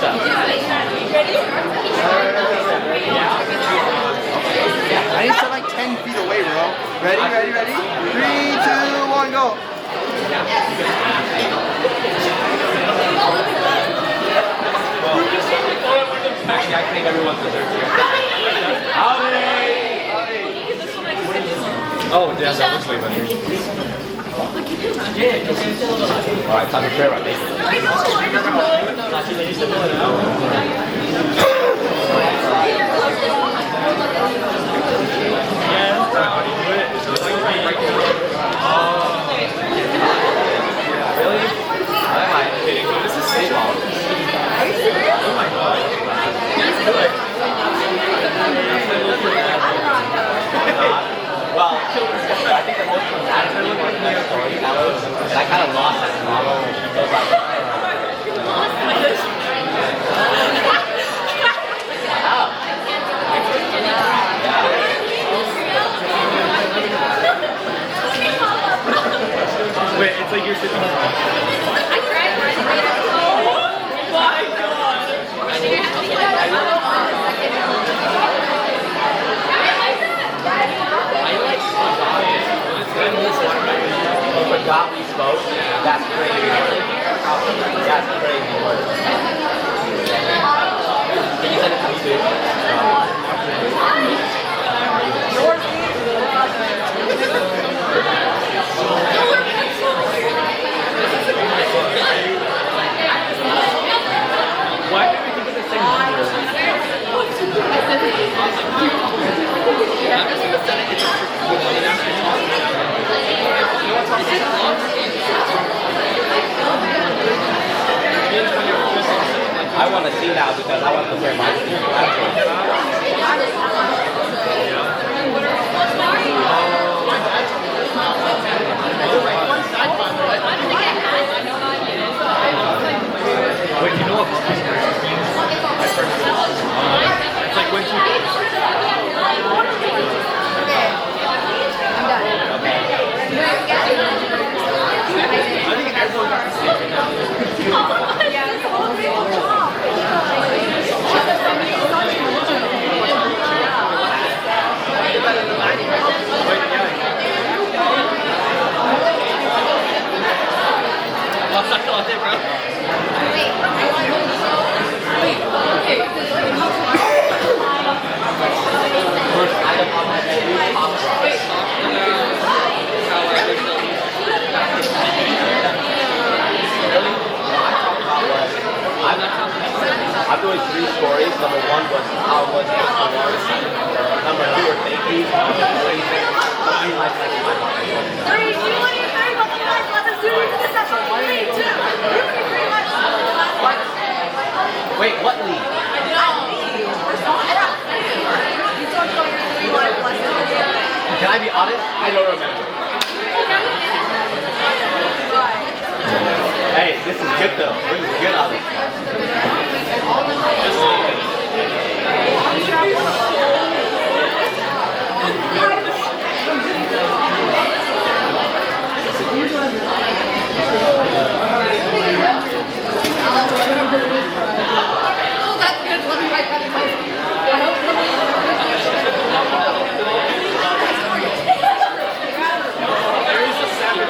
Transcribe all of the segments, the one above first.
What's up? I need to like 10 feet away, bro. Ready, ready, ready? 3, 2, 1, go. Actually, I think everyone's dessert here. Howdy! Oh, yeah, that looks way better. Alright, time to share my bacon. Really? Am I kidding? This is so long. Are you serious? Oh my god. Well, I think the most dramatic thing was the storytellers, and I kind of lost that model. It was like, wow. Wait, it's like you're sitting here. Oh my god! I forgot we spoke. That's crazy. That's crazy. Can you send it to me too? Why did we think of the same number? I want to see now because I want to compare my team. Wait, you know what pumpkin spice means? It's like when she... I think everyone got the same thing. I'm doing 3 stories. Number 1 was how was it? Number 2 was thank you. Number 3, wait, what lead? Can I be honest? I don't remember. Hey, this is good though. This is good on it.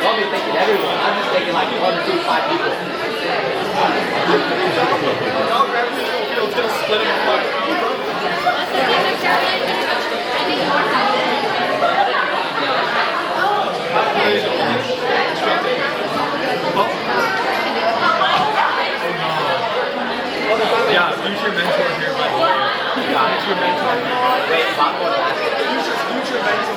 I'll be thinking everyone. I'm just thinking like 1, 2, 5 people. It's gonna split them apart. Yeah, future mentor here, by the way. Future mentor. Wait, future mentor.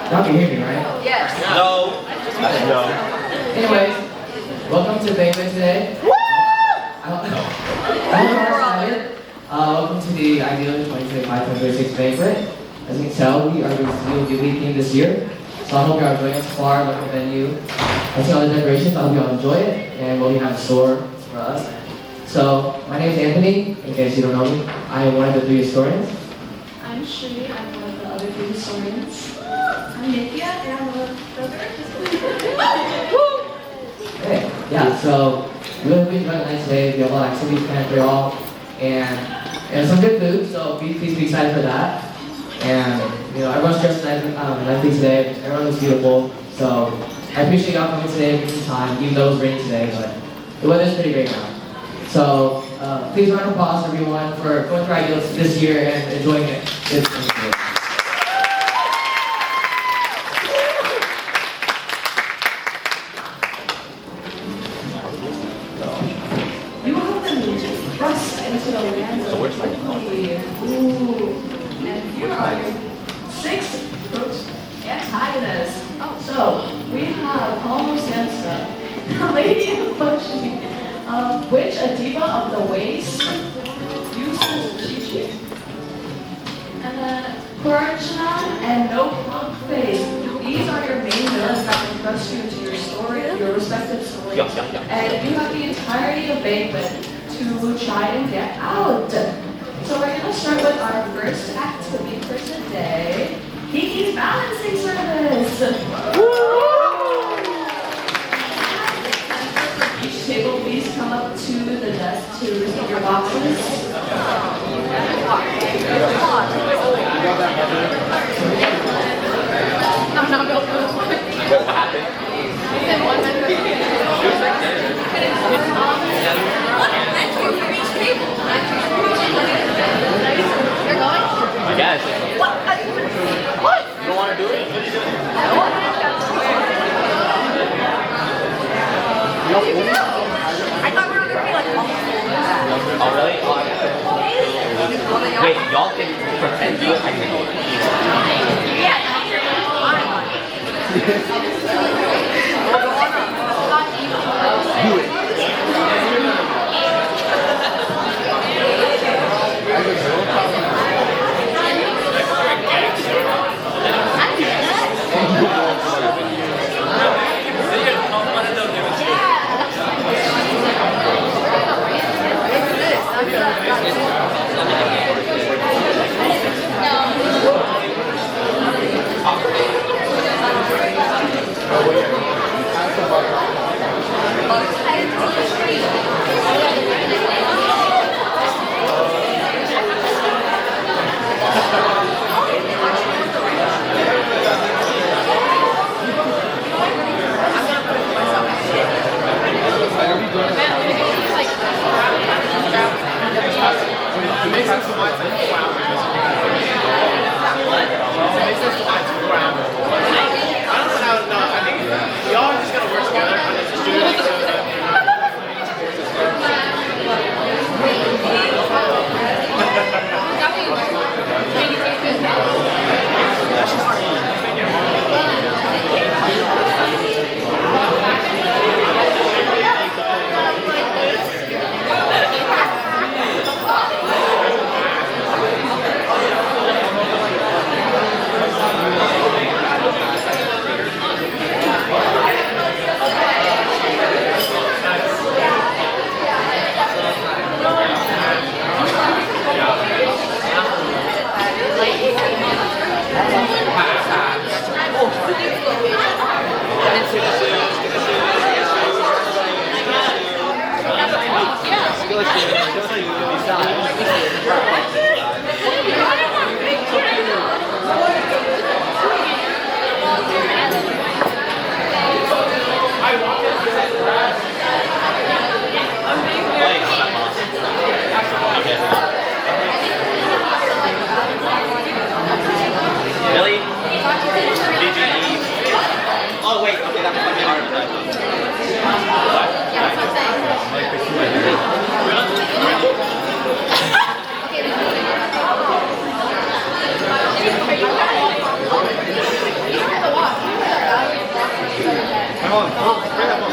Y'all can hear me, right? Yes. No. No. Anyways, welcome to Banquet today. Woo! Welcome to the Ideal 2025-2026 Banquet. As you can tell, we are the new theme this year. So I hope you are enjoying it so far, like the venue. I see all the decorations. I hope y'all enjoy it and what we have in store for us. So, my name is Anthony. In case you don't know me, I am one of the 3 historians. I'm Shri, I'm one of the other 3 historians. I'm Nithya, and I'm one of the other. Hey, yeah, so we're going to be enjoying the night today. We have a lot of activities planned for y'all, and some good food, so please be excited for that. And, everyone's dressed nicely today. Everyone looks beautiful. So, I appreciate y'all coming today, taking some time, even though it was raining today, but the weather's pretty great now. So, please round of applause everyone for going through Ideals this year and enjoying it this year. You have been thrust into the land of quickly. Ooh. And here are your 6 antagonists. So, we have Almost Yansa, the Lady in Bushi, Witch, a diva of the waste, uses Chi-Chi, and then Kurachana and No Plug Face. These are your main villains that can thrust you into your story, your respective stories. And you have the entirety of Banquet to try and get out. So we're going to start with our first activity for today, Kiki's Balancing Service. Each table, please come up to the desk to receive your boxes. What happened? I guess. What? You don't want to do it? I thought we were gonna be like Oh, really? Oh, yeah. Wait, y'all can pretend to do it? I can do it. Really? BGE? Oh wait, okay, that was Come on, bring that one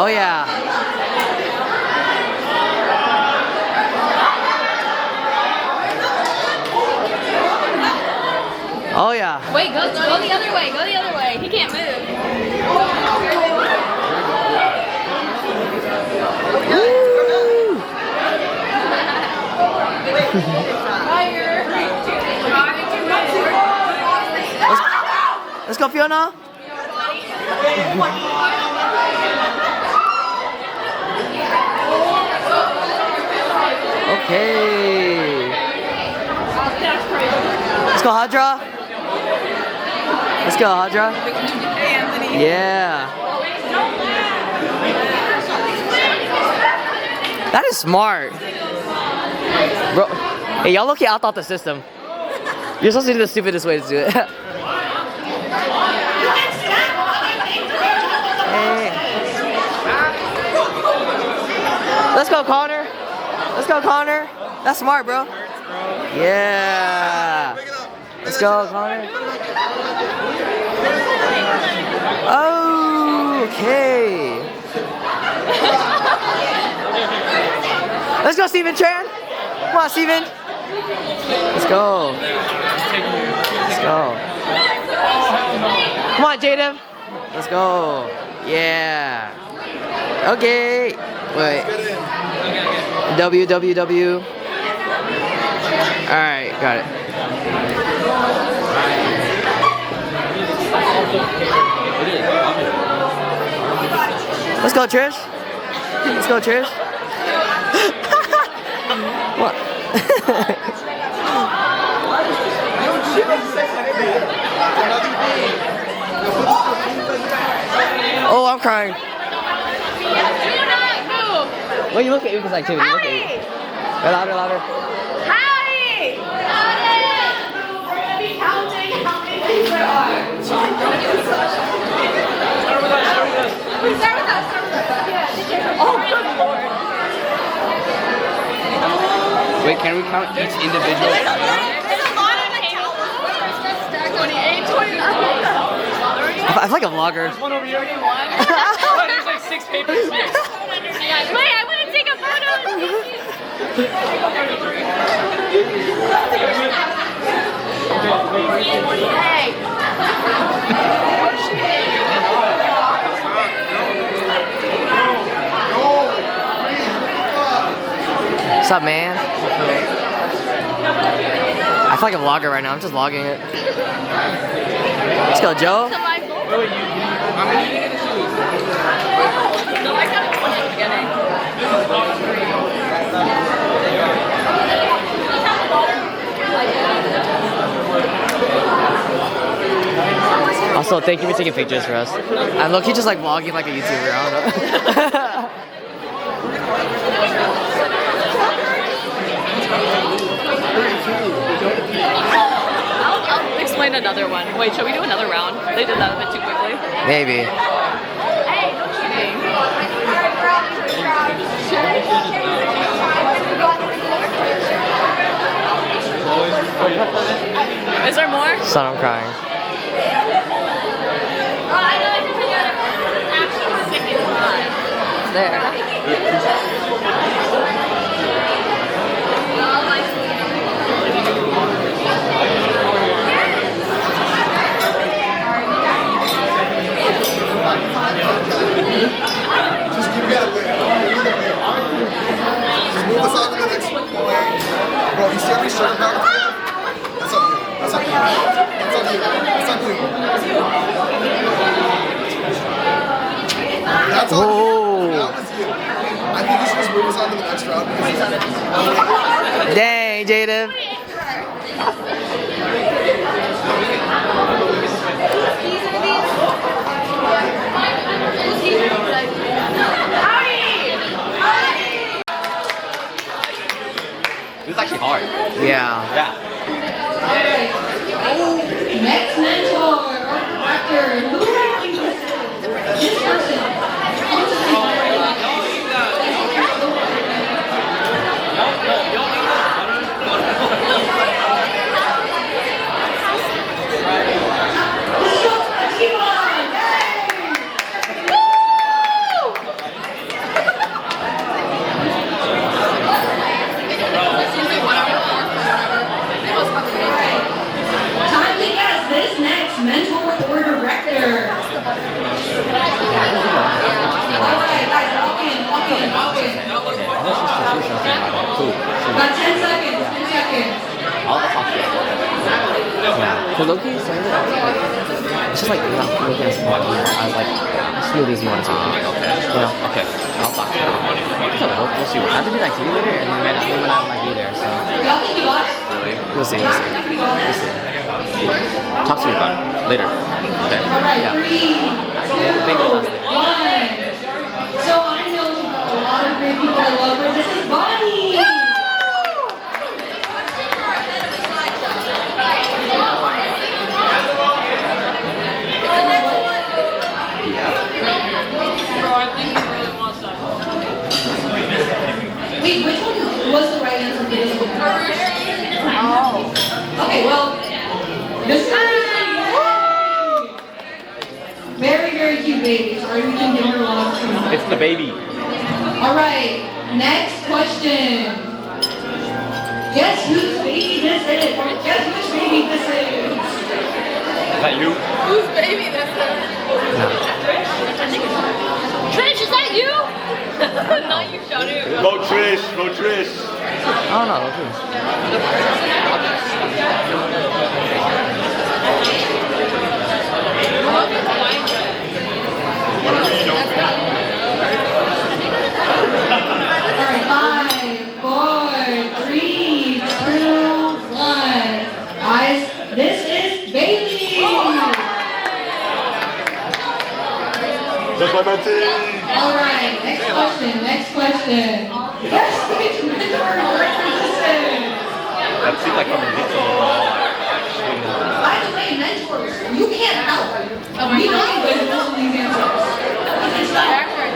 Oh yeah. Oh yeah. Wait, go the other way. Go the other way. He can't move. Let's go, Fiona. Okay. Let's go, Hadra. Let's go, Hadra. Yeah. That is smart. Bro, hey, y'all look out the system. You're supposed to do the stupidest way to do it. Hey. Let's go, Connor. Let's go, Connor. That's smart, bro. Yeah. Let's go, Connor. Okay. Let's go, Steven Tran. Come on, Steven. Let's go. Let's go. Come on, Jaden. Let's go. Yeah. Okay. Wait. W. Alright, got it. Let's go, Trish. Let's go, Trish. What? Oh, I'm crying. Well, you look at me because activity. Look at me. Louder, louder. Howdy! We're going to be counting how many things there are. Start with us. Yeah. Oh, good lord. Wait, can we count each individual? There's a lot of the tablets. 28, 29. I feel like a vlogger. One over here. Oh, there's like 6 papers here. Wait, I want to take a photo. Hey. What's up, man? I feel like a vlogger right now. I'm just vlogging it. Let's go, Joe. Also, thank you for taking pictures for us. I'm low-key just like vlogging like a YouTuber. I don't know. I'll explain another one. Wait, shall we do another round? They did that a bit too quickly. Maybe. Hey, no cheating. Is there more? Son, I'm crying. There. Just you gotta wait. Just move us on to the next one. Bro, you see how many sugar packs? That's on you. That's on you. That's on you. That's on you. That's on you. That was you. I think you should just move us on to the next round. Dang, Jaden. It was actually hard. Yeah. Yeah. Next mentor or director, who would you this person? Cause low-key, it's just like not looking as fun as like smoothies you want to. You know? Okay. I'll talk to you. We'll see. I have to do that TV later, and then we might not like either. So Really? we'll see. We'll see. We'll see. Talk to me about it later. Okay. Yeah. Bingo last night. So I know a lot of great people I love, but this is Bonnie! Wait, which one was the right answer for this one? Oh. Okay, well, this is very, very cute baby. Sorry we can give her a lot of time. It's the baby. Alright, next question. Guess whose baby this is? Guess which baby this is? Is that you? Whose baby this is? Trish, is that you? Not you shouting. Go Trish. Go Trish. Oh no, okay. Alright, 5, 4, 3, 2, 1. Guys, this is baby! Just like my team. Alright, next question. Yes, which mentor represents? That seems like I'm ridiculous. By the way, mentors, you can't help. We know you guys know these answers. It's not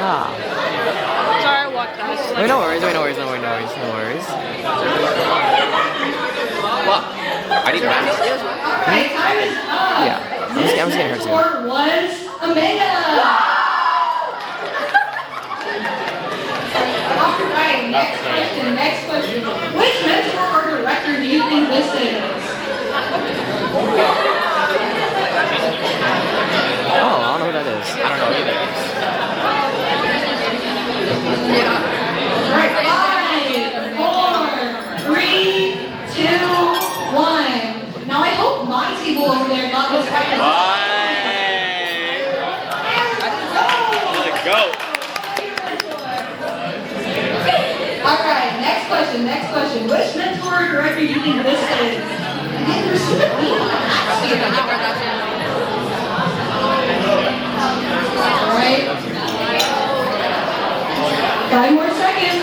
Ah. Sorry, I walked past. Wait, no worries. No worries. What? I need math. Alright, time is up. Yeah. I'm just getting her too. Mentor was Amanda. Alright, next question. Which mentor or director do you think this is? Oh, I don't know who that is. I don't know either. Alright, 5, 4, 3, 2, 1. Now I hope my table over there got this right. Let's go. Alright, next question. Which mentor or director do you think this is? Man, there's so many. Alright. 5 more seconds.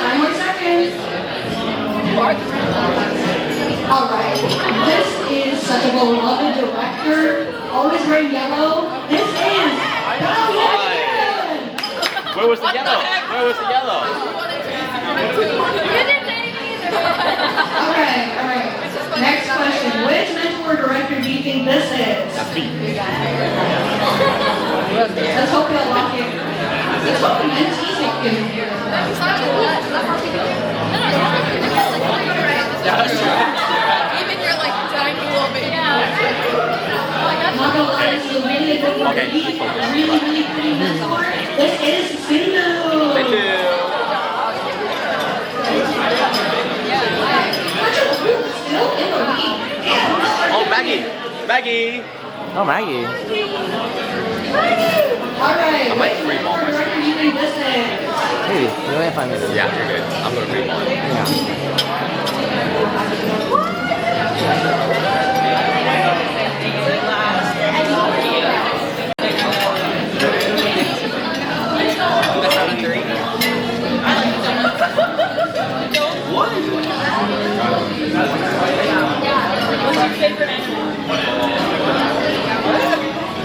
Alright. This is such a beloved director. Always wearing yellow. This is Where was the yellow? Alright. Next question. Which mentor or director do you think this is? That's me. Let's hope they'll lock it. Let's hope the mentees lock in here. Even you're like tiny little baby. Not gonna lie, this is a really good one. Really pretty mentor. This is Sindhu. Thank you. Still in the lead. Oh, Maggie. Oh, Maggie. Alright. I might free ball Which myself. director do you think this is? Maybe. We only have 5 minutes. Yeah, you're good. I'm gonna free ball. Yeah.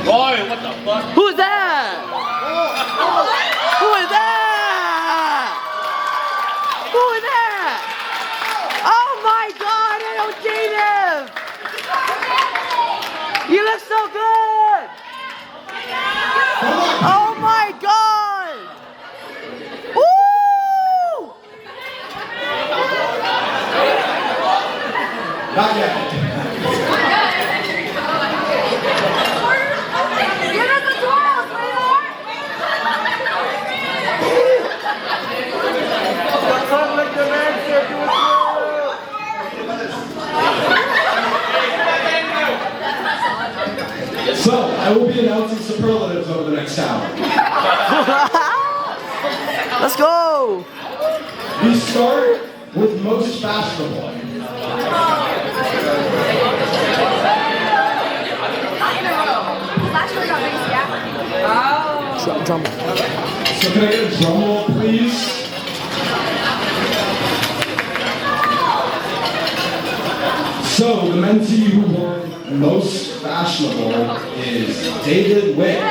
Boy, what the fuck? Who's that? Who is that? Who is that? Oh my god, I don't see him! I will be announcing superlatives over the next hour. Let's go! We start with most fashionable. Drum. So can I get a drum roll, please? So the mentee who won most fashionable is David Wick.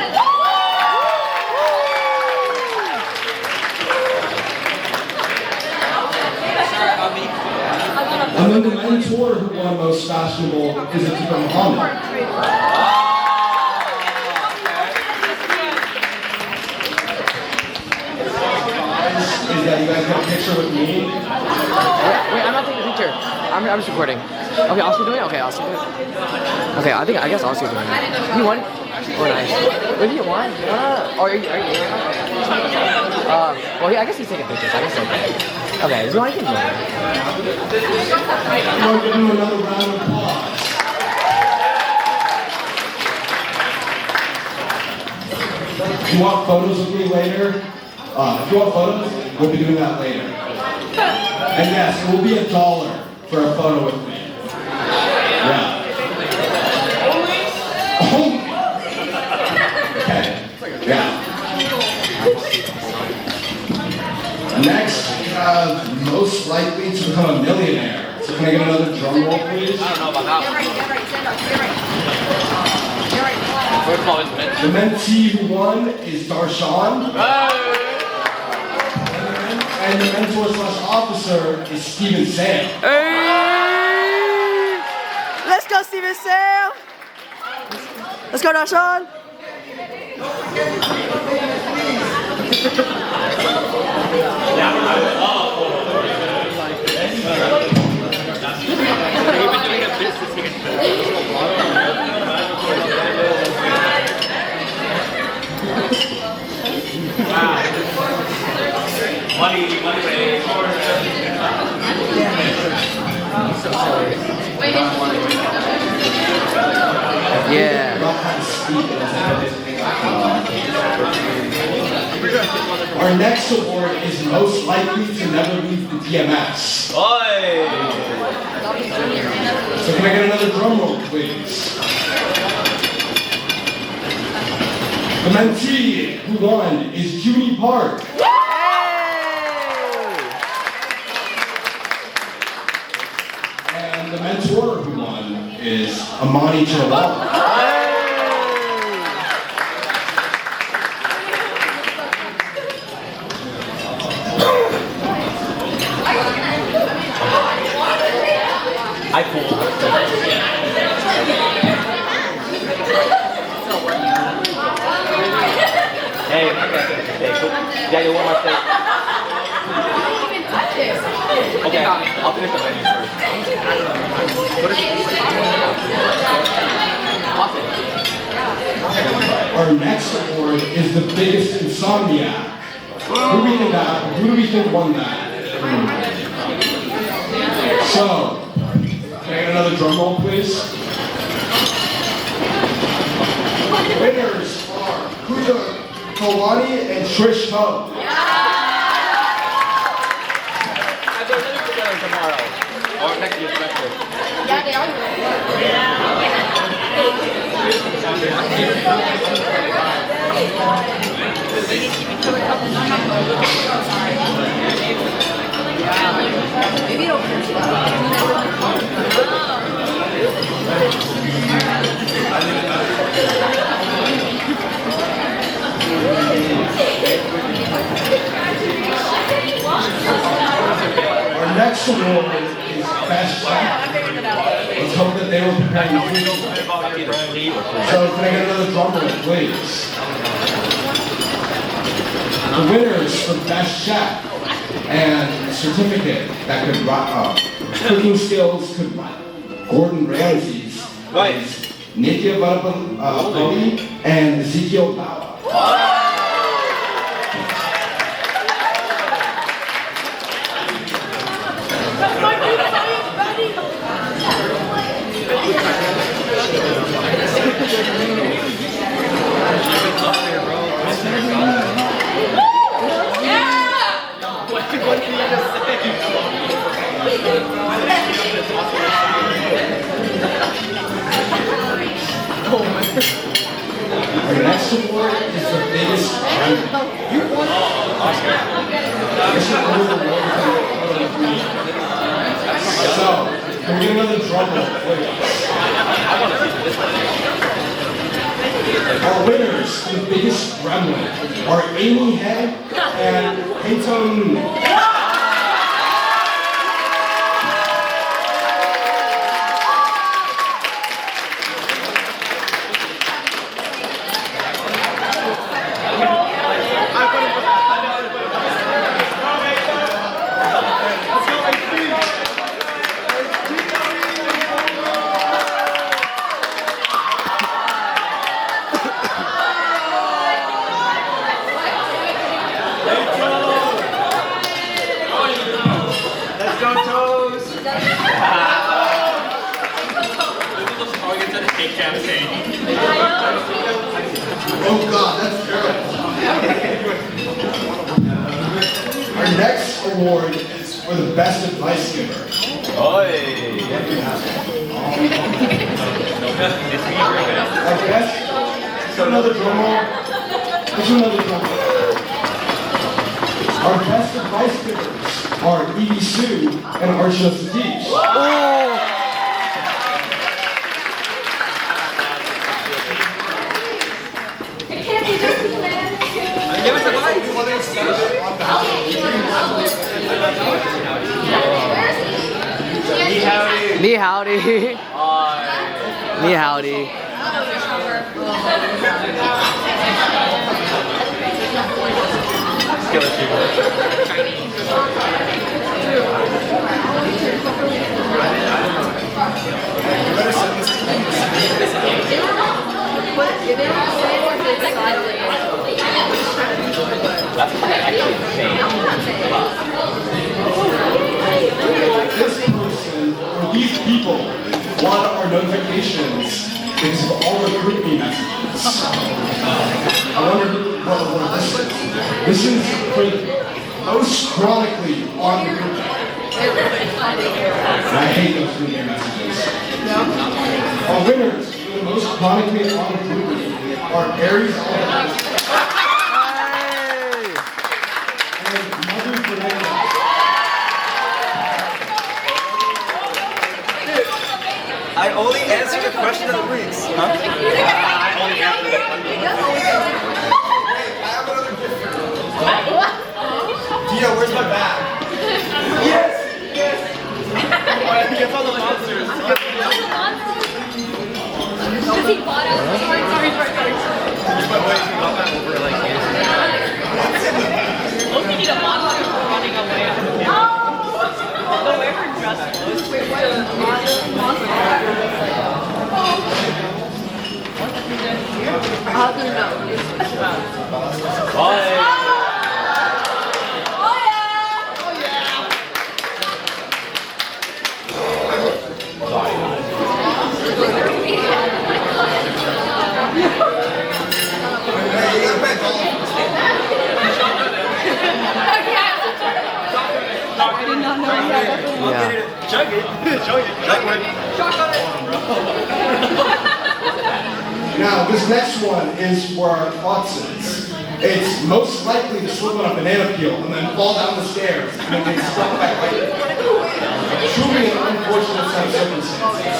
And then the mentor who won most fashionable is Atika Muhammad. Is that you guys got a picture with me? Wait, I'm not taking a picture. I'm just recording. Okay, I'll still doing it? Okay, I'll still do it. Okay, I guess I'll still doing it. You won? Oh, nice. Wait, you won? Are you well, yeah, I guess he's taking pictures. I guess it's okay. Okay, so I can join. We'll give him another round of applause. If you want photos of me later, if you want photos, we'll be doing that later. And yes, it will be $1 for a photo with me. Yeah. Only? Okay. Yeah. Next, we have most likely to become a millionaire. So can I get another drum roll, please? I don't know about that one. First of all, it's meant. The mentee who won is Darshan. And the mentor/officer is Steven Sam. Hey! Let's go, Steven Sam! Let's go, Darshan! Yeah. Our next award is most likely to never leave the DMS. Oi! So can I get another drum roll, please? The mentee who won is Judy Park. And the mentor who won is Amani Jalal. I pulled. Hey, cool. Yeah, you want my steak? Okay, I'll finish the menu first. Our next award is the biggest insomniac. Who do we think won that? So, can I get another drum roll, please? Winners are Kuya Kawani and Trish Ho. I'm going to put that tomorrow. Or next year's semester. Yeah, they are. Maybe it'll Our next award is Best Chef. Let's hope that they were preparing the food. So can I get another drum roll, please? The winners for Best Chef and a certificate that could cooking skills could Gordon Ramsay's is Nitya Vallabhali and Ezekiel Bauer. So, can we get another drum roll, please? Our winners, the biggest gremlin, are Amy Head and Peyton. Oh God, that's terrible. Our next award is for the best advice giver. Oi. Our best, another drum roll. Let's do another drum roll. Our best advice givers are Evie Sue and Archie Satish. It can't be just the man. Give us advice. Ni howdy. Ni howdy. That's actually insane. This person, or these people, want our notifications because of all the GroupMe messages. I wonder what this is. This is for most chronically on the GroupMe. And I hate those GroupMe messages. Our winners, for the most chronically on the GroupMe, are Aries Oliver and Mother Fernandez. I only answered the question of the weeks. Huh? I only answered the Dia, where's my bag? He gets all the monsters. Because he bought out. Sorry. Don't you need a monster for running away? The way her dress was. Yeah. Chug it. Now, this next one is for our Watsons. It's most likely to slip on a banana peel and then fall down the stairs and then get stuck back later. Truly an unfortunate set of circumstances.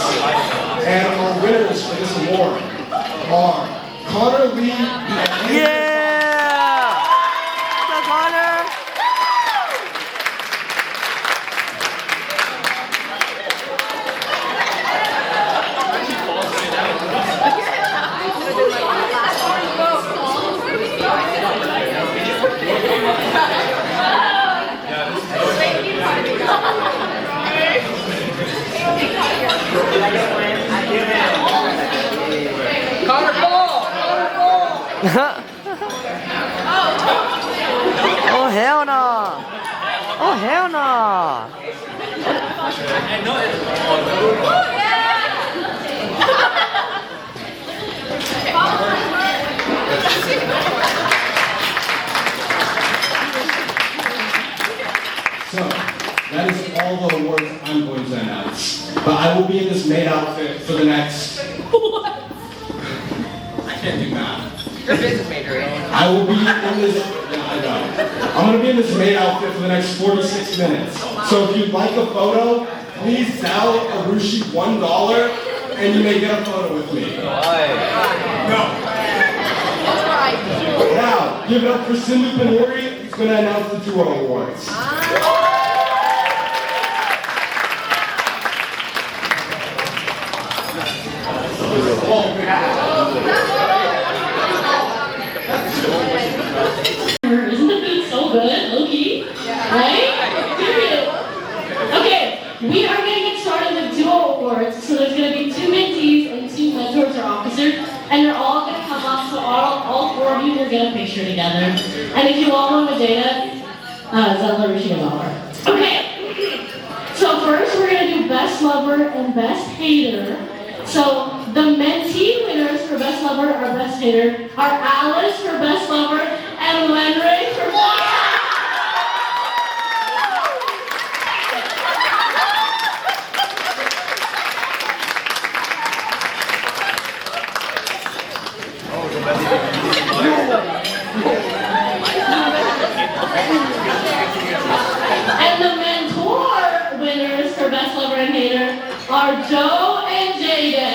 And our winners for this award are Connor Lee and Yeah! What's up, Connor? Oh hell no! Oh hell no! So, that is all the awards I'm going to announce. But I will be in this maid outfit for the next... I can't do math. You're a business major, eh? I will be in this... Yeah, I I know. I'm gonna be in this maid outfit for the next 46 minutes. So if you'd like a photo, please tell Arushi $1 and you may get a photo with me. No. Now, give it up for Sindhu Panuri, who's gonna announce the duo awards. Isn't the food so good, Loki? Right? Period. Okay, we are going to get started with duo awards. So there's going to be 2 mentees and 2 mentors or officers, and you're all going to come up, so all 4 of you will get a picture together. And if you all want the data, Zella Rishi $1. Okay, so first we're going to do best lover and best hater. So the mentee winners for best lover or best hater are Alice for best lover and Lenray for best. And the mentor winners for best lover and hater are Joe and Jada.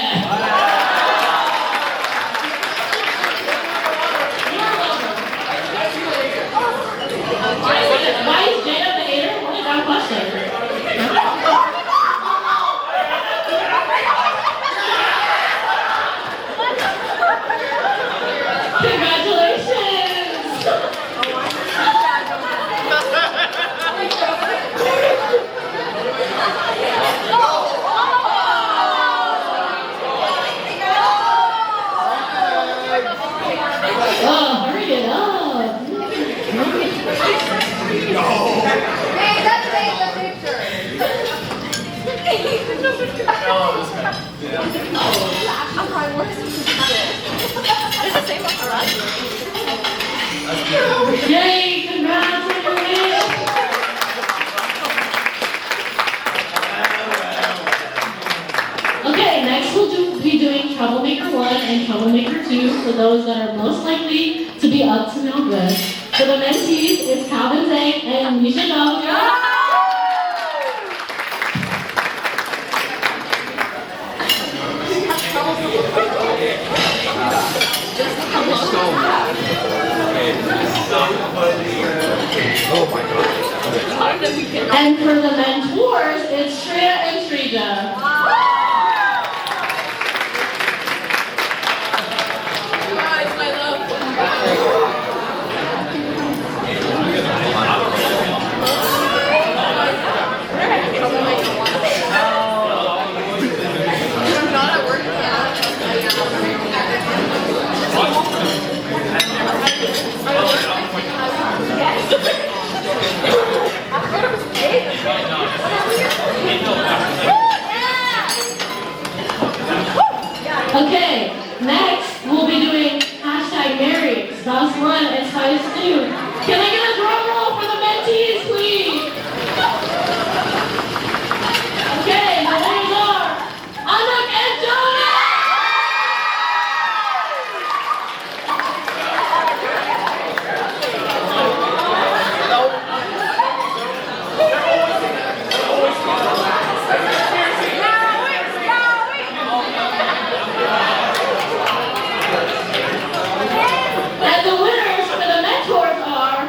Why is Jada the hater? What a dumb question. Oh, hurry it up. Hey, that's the picture. I'm probably worse than this. The same one for us. Yay, congrats on your win. Okay, next we'll be doing Troublemaker 1 and Troublemaker 2 for those that are most likely to be up to no good. For the mentees, it's Calvin Zhang and Misha Dahlia. And for the mentors, it's Shreya and Shrija. Okay, next we'll be doing #Mary, Spouse 1, and Spouse 2. Can I get a drum roll for the mentees, please? Okay, the names are Anak and Jonah! And the winners for the mentors are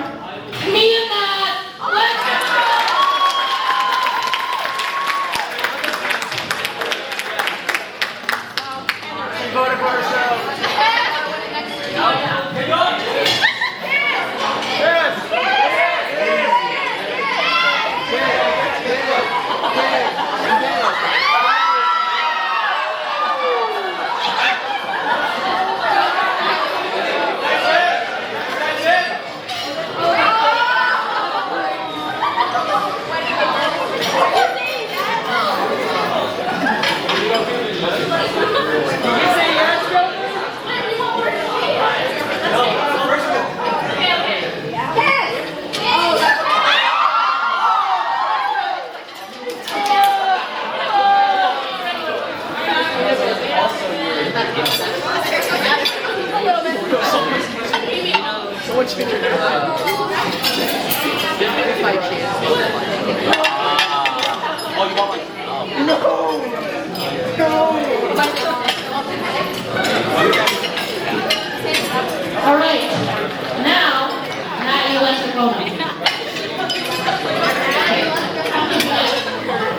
phone.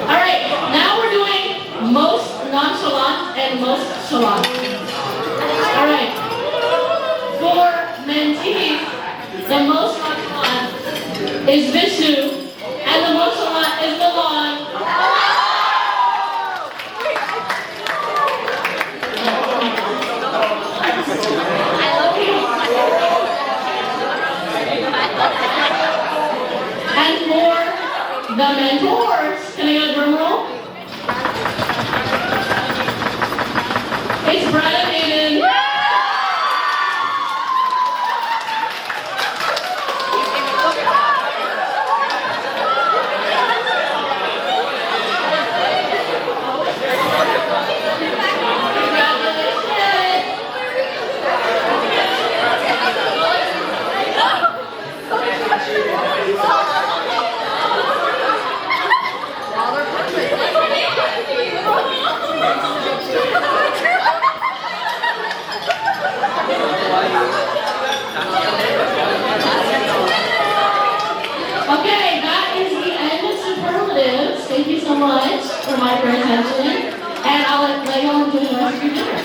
All right, now we're doing most nonchalant and most chalant. All right, for mentees, the most nonchalant is Vishnu, and the most chalant is Milan. And for the mentors, can I get a drum roll? It's Brian Aiden. Okay, that is the end of superlatives. Thank you so much for my attention, and I'll let you all enjoy the rest of your dinner.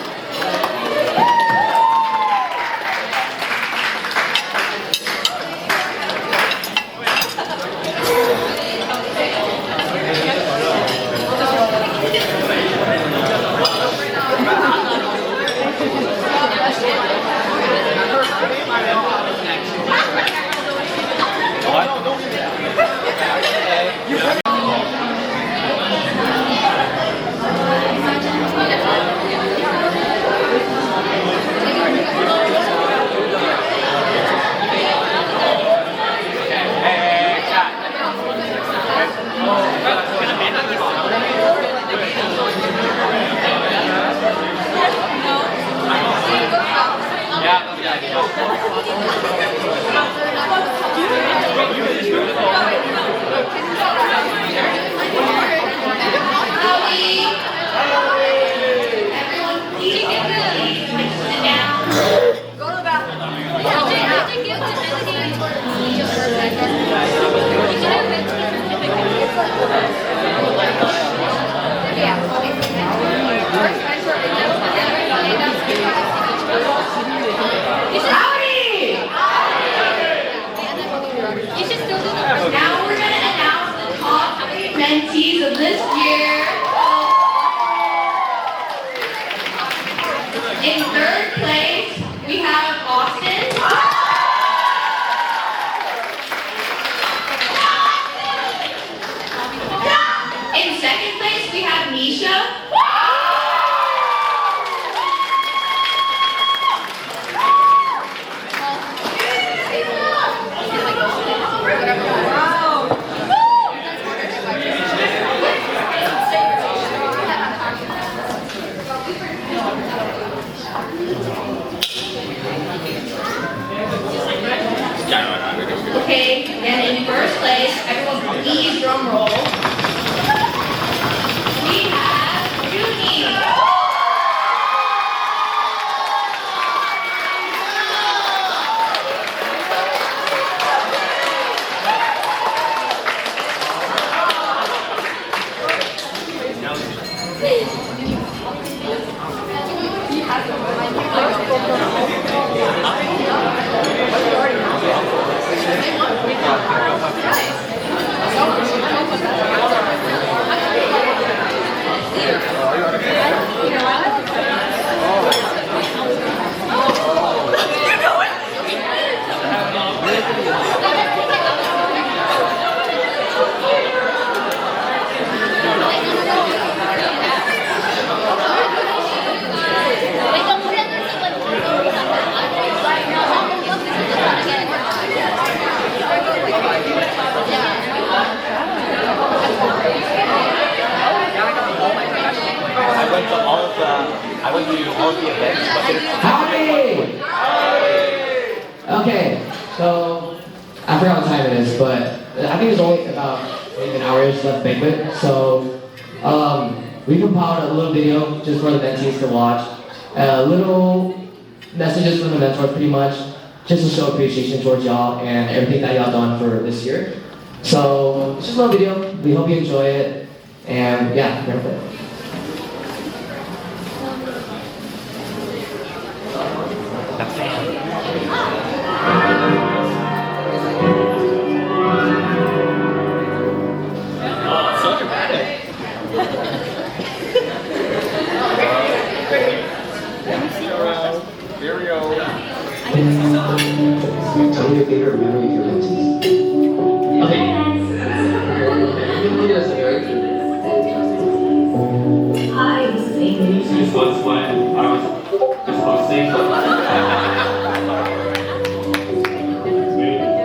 Now we're going to announce the top 3 mentees of this year. In 3rd place, we have Austin. In 2nd place, we have Nisha. Okay, and in 1st place, everyone please drum roll. We have Judy. I went to all of the events, but there's Howdy! Okay, so I forgot what time it is, but I think there's only about maybe an hour left of banquet. So we compiled a little video just for the mentees to watch. Little messages from the mentors, pretty much. just to show appreciation towards y'all and everything that y'all done for this year. So it's just a little video. We hope you enjoy it. And yeah, we're gonna play it. So dramatic. Tell me your favorite memory of your mentees. Okay. You can do this, right? Hi, this is Amy. This was when I was just hosting.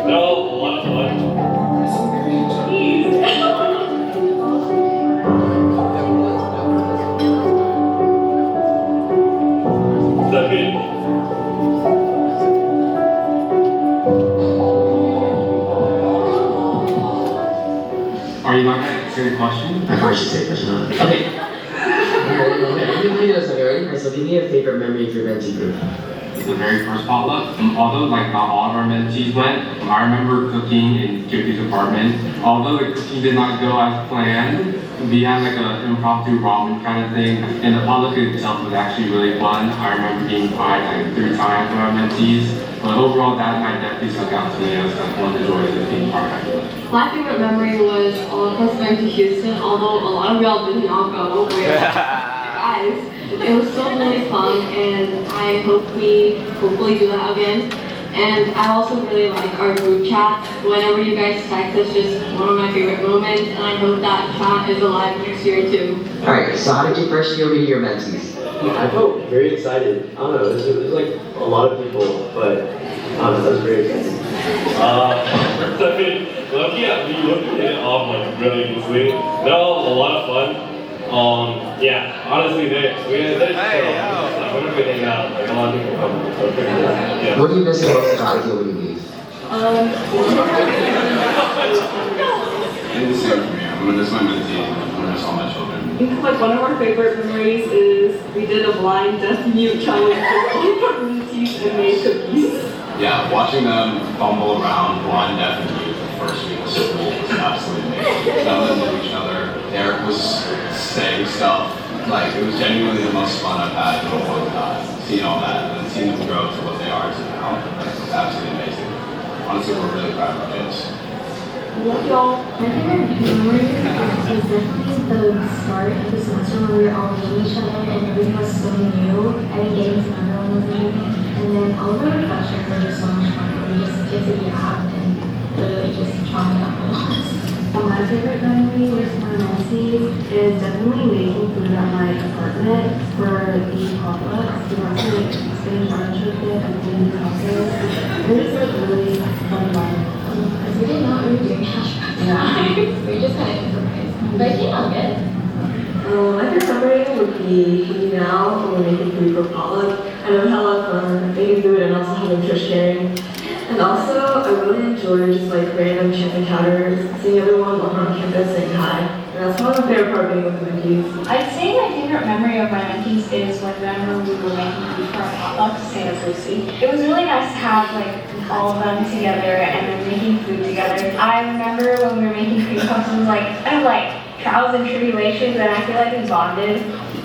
No, a lot of fun. Second. Are you not going to answer your question? I probably should say question. Okay. You can do this, okay? So give me a favorite memory of your mentee group. The very first potluck, although like not all of our mentees went, I remember cooking in JP's apartment. Although the cooking did not go as planned, we had like an impromptu ramen kind of thing, and the potluck itself was actually really fun. I remember being pied like 3 times with our mentees, but overall that night definitely stuck out to me as like one of the joys of being part of it. My favorite memory was all of us going to Houston, although a lot of y'all did not go. Guys, it was so really fun, and I hope we hopefully do that again. And I also really like our group chat. Whenever you guys text, it's just one of my favorite moments, and I hope that chat is alive next year too. Alright, so how did you first feel meeting your mentees? I felt very excited. I don't know, it was like a lot of people, but I don't know, that was very exciting. Second, lucky at me looking it off like really easily. That was a lot of fun. Yeah, honestly, we're gonna be hanging out. Like a lot of people come. So yeah. What do you miss the most about Ideal when you leave? And the same for me. I'm gonna miss my mentee. I'm gonna miss all my children. I think like one of our favorite memories is we did a blind deaf mute challenge with all of our mentees and made cookies. Yeah, watching them fumble around blind, deaf, and mute the first week of school was absolutely amazing. None of them knew each other. Eric was saying stuff. Like, it was genuinely the most fun I've had in a long time. Seeing all that and seeing them grow to what they are to now. It's absolutely amazing. Honestly, we're really proud of our kids. Love y'all. My favorite memory was definitely the start of the semester when we were all meeting each other and everything was so new. I think getting to know everyone was amazing. And then all of our reflections were just so much fun. We just get to be out and literally just try it out a lot. My favorite memory with my mentees is definitely making food at my apartment for the potluck. We got to like spend lunch with it and doing tacos. It was like really fun life. Because we did not really do hash browns. Yeah. We just kind of improvised. But it came out good. My favorite memory would be hanging out when we're making food for potluck. I know we had a lot of fun making food and also having fish sharing. And also, I really enjoyed just like random chance encounters, seeing everyone walk around campus saying hi. And that's one of my favorite part being with the mentees. I'd say my favorite memory of my mentees is whenever we were making food for our potluck to Santa Lucy. It was really nice to have like all of them together and then making food together. I remember when we were making food pumpkins, like kind of like trials and tribulations, and I feel like we bonded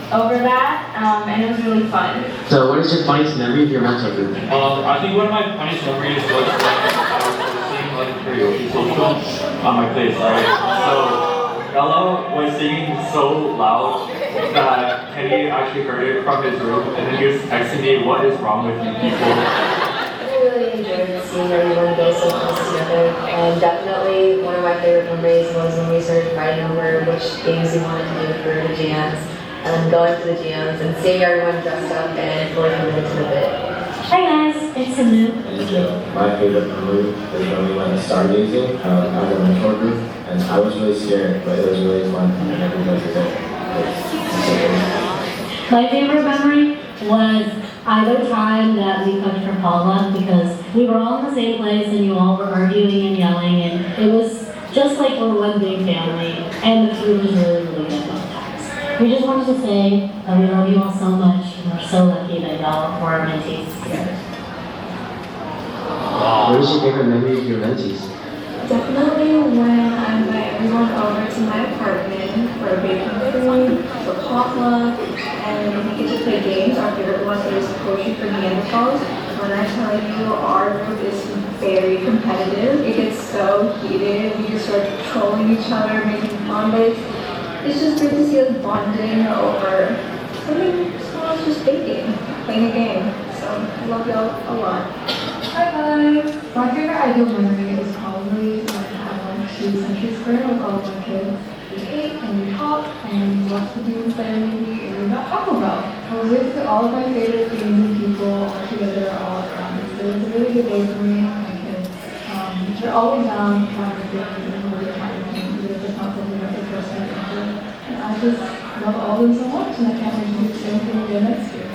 over that, and it was really fun. So what is your funniest memory of your mentor group? I think one of my funniest memories was when I was hosting like a karaoke social on my place, right? So Ella was singing so loud that Kenny actually heard it from his room, and then he was texting me, "What is wrong with you people?" I really enjoyed seeing everyone go so close together, and definitely one of my favorite memories was when we started fighting over which games we wanted to do for the jams, and then going to the jams and seeing everyone dressed up and fully committed to the bit. Hi guys, it's Anu. My favorite memory was when we went to Stargazing as a mentor group, and I was really scared, but it was really fun, and everybody did it. My favorite memory was either time that we cooked for Paula, because we were all in the same place and you all were arguing and yelling, and it was just like we're one big family, and the food was really, really good both times. We just wanted to say that we love you all so much, and we're so lucky that y'all were our mentees here. What is your favorite memory of your mentees? Definitely when I invite everyone over to my apartment for baking food, for potluck, and we get to play games. Our favorite one is Poetry for Neanderthals. When I tell you our group is very competitive, it gets so heated. We just start trolling each other, making fun, but it's just great to see us bonding over something small as just baking, playing a game. So I love y'all a lot. Hi guys! My favorite ideal memory is probably when I went to Century Square with all of my kids. We ate and we talked and we watched the Demon Slayer movie and we got Taco Bell. I was able to get all of my favorite themes and people all together all around me. So it was a really good day for me and my kids. They're always down trying to get me and really trying to do because it's not something that they first time into. And I just love all of them so much and I can't wait to do the same thing again next year.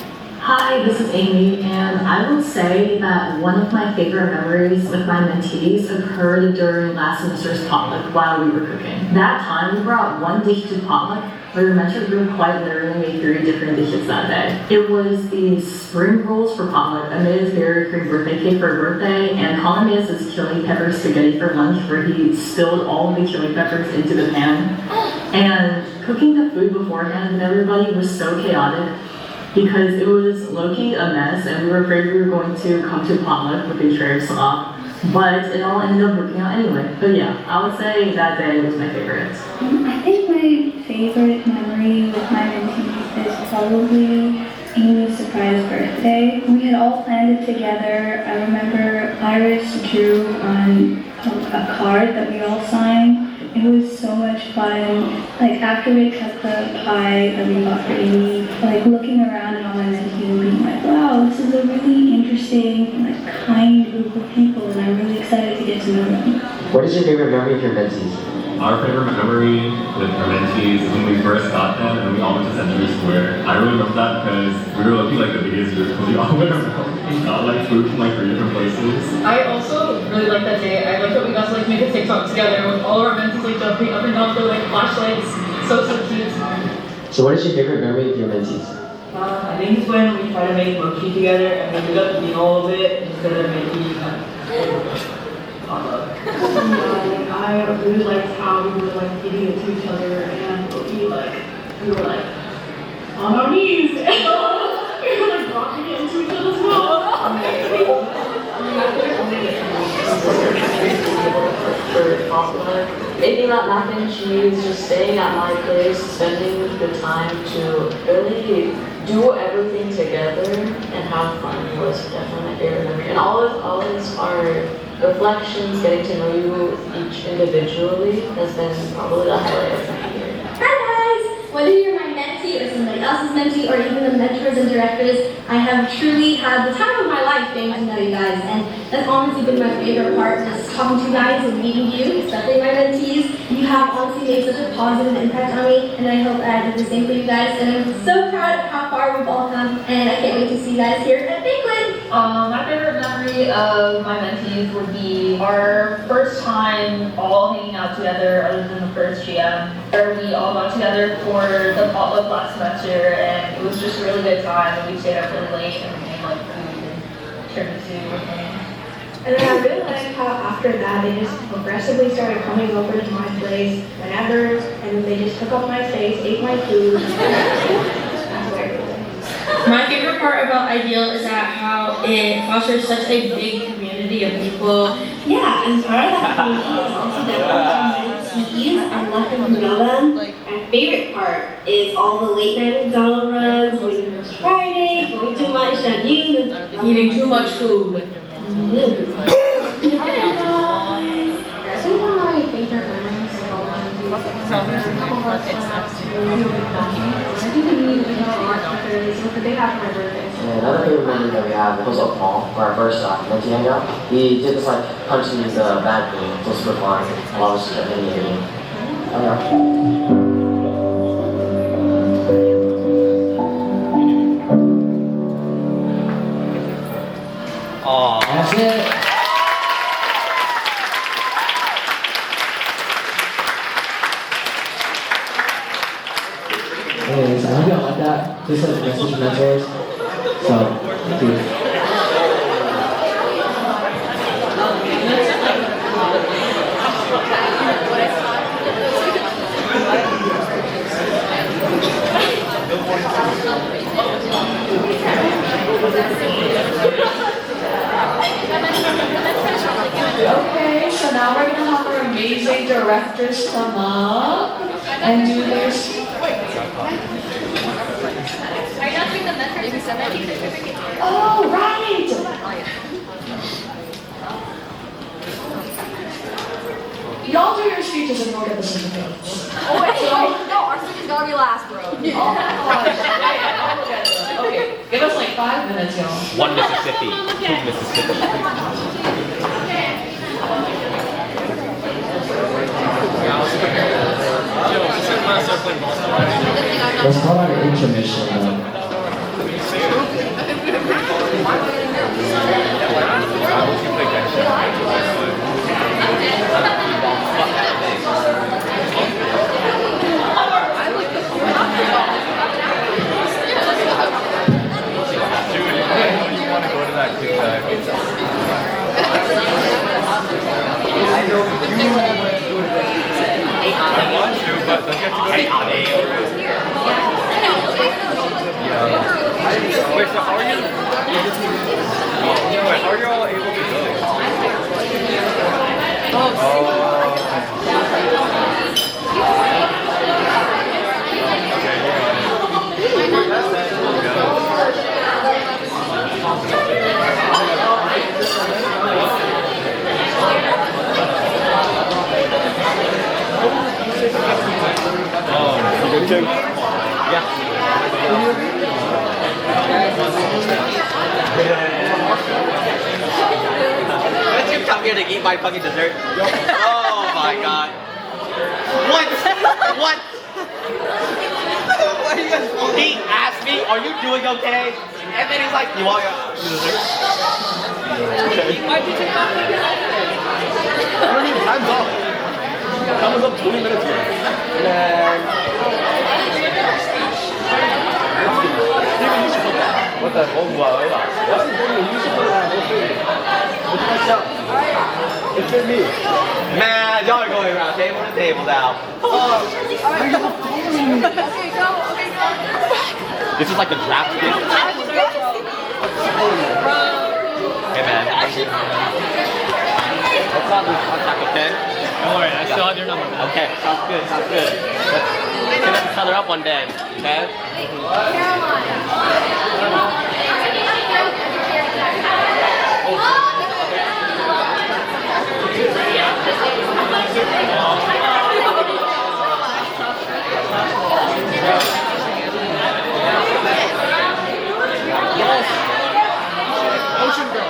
Hi, this is Amy, and I would say that one of my favorite memories with my mentees occurred during last semester's potluck while we were cooking. That time, we brought one dish to potluck, but the mentor group quite literally made 3 different dishes that day. It was the spring rolls for potluck, I made his berry cream birthday cake for her birthday, and Colin made us this chili pepper spaghetti for lunch where he spilled all of the chili peppers into the pan. And cooking the food beforehand with everybody was so chaotic, because it was low-key a mess and we were afraid we were going to come to potluck with a tray of slop, but it all ended up working out anyway. But yeah, I would say that day was my favorite. I think my favorite memory with my mentees is probably Amy's surprise birthday. We had all planned it together. I remember Iris drew on a card that we all signed. It was so much fun. Like after we cut the pie that we got for Amy, like looking around at all my mentees and being like, wow, this is a really interesting, like kind group of people and I'm really excited to get to know them. What is your favorite memory of your mentees? Our favorite memory with our mentees is when we first got them and we all went to Century Square. I really love that because we were looking like the biggest group because we all went around and got like food from like 3 different places. I also really liked that day. I liked that we got to like make a TikTok together with all of our mentees like jumping up and down with like flashlights. So cute. So what is your favorite memory of your mentees? I think it's when we try to make mochi together and we got to eat all of it instead of making I really liked how we were like eating it to each other and we were like on our knees and we were like rocking it into each other's mouth. Maybe not mac and cheese, just staying at my place, spending the time to really do everything together and have fun was definitely my favorite memory. And all of our reflections, getting to know you each individually has been probably the highlight of my year. Hi guys! Whether you're my mentee or somebody else's mentee or even the mentors and directors, I have truly had the time of my life getting to know you guys, and that's honestly been my favorite part, just talking to you guys and meeting you, especially my mentees. You have honestly made such a positive impact on me, and I hope I do the same for you guys, and I'm so proud of how far we've all come, and I can't wait to see you guys here at Banquet. My favorite memory of my mentees would be our first time all hanging out together other than the first GM, where we all got together for the potluck last semester, and it was just a really good time, and we stayed up really late and we made like food and tiramisu and things. And then I really like how after that they just progressively started coming over to my place whenever, and then they just took up my space, ate my food. My favorite part about Ideal is that how it fosters such a big community of people. Yeah, and part of that community is also that mentees and letting them know them. My favorite part is all the late night McDonald's runs, going to Friday, going too much at noon, eating too much food. I think one of my favorite memories of all my Another favorite memory that we have was at Paul, for our first mentee hangout. He did this like punching the bad thing, it was super fun, while I was just in the game. That's it. Anyways, I hope you all like that. Please let me message your mentors. So, thank you. now we're gonna have our amazing directors come up and do their. Are you not doing the mentorship certificate? Oh, right! Y'all do your speeches and we'll get the certificates. Oh, wait, no, our speech is gonna be last, bro. Okay, give us like 5 minutes, y'all. 1 Mississippi, 2 Mississippi. Let's call out an intermission though. Wait, so how are you? Wait, how are you all able to go? You good, Tim? Let's you come here to eat my fucking dessert. Oh my god. What? What? What are you guys? He asked me, "Are you doing okay?" And then he's like, "You want your dessert?" Why'd you take off? I don't even time's up. Time was up 20 minutes ago. What the? Oh wow! You should put that whole thing. Look myself. It fit me. Man, y'all are going around table to table now. Okay, go. This is like the draft game. Hey man. Let's not lose contact, okay? Don't worry, I still have your number. Okay, sounds good, sounds good. Let's hit each other up one day, okay? Ocean Girl.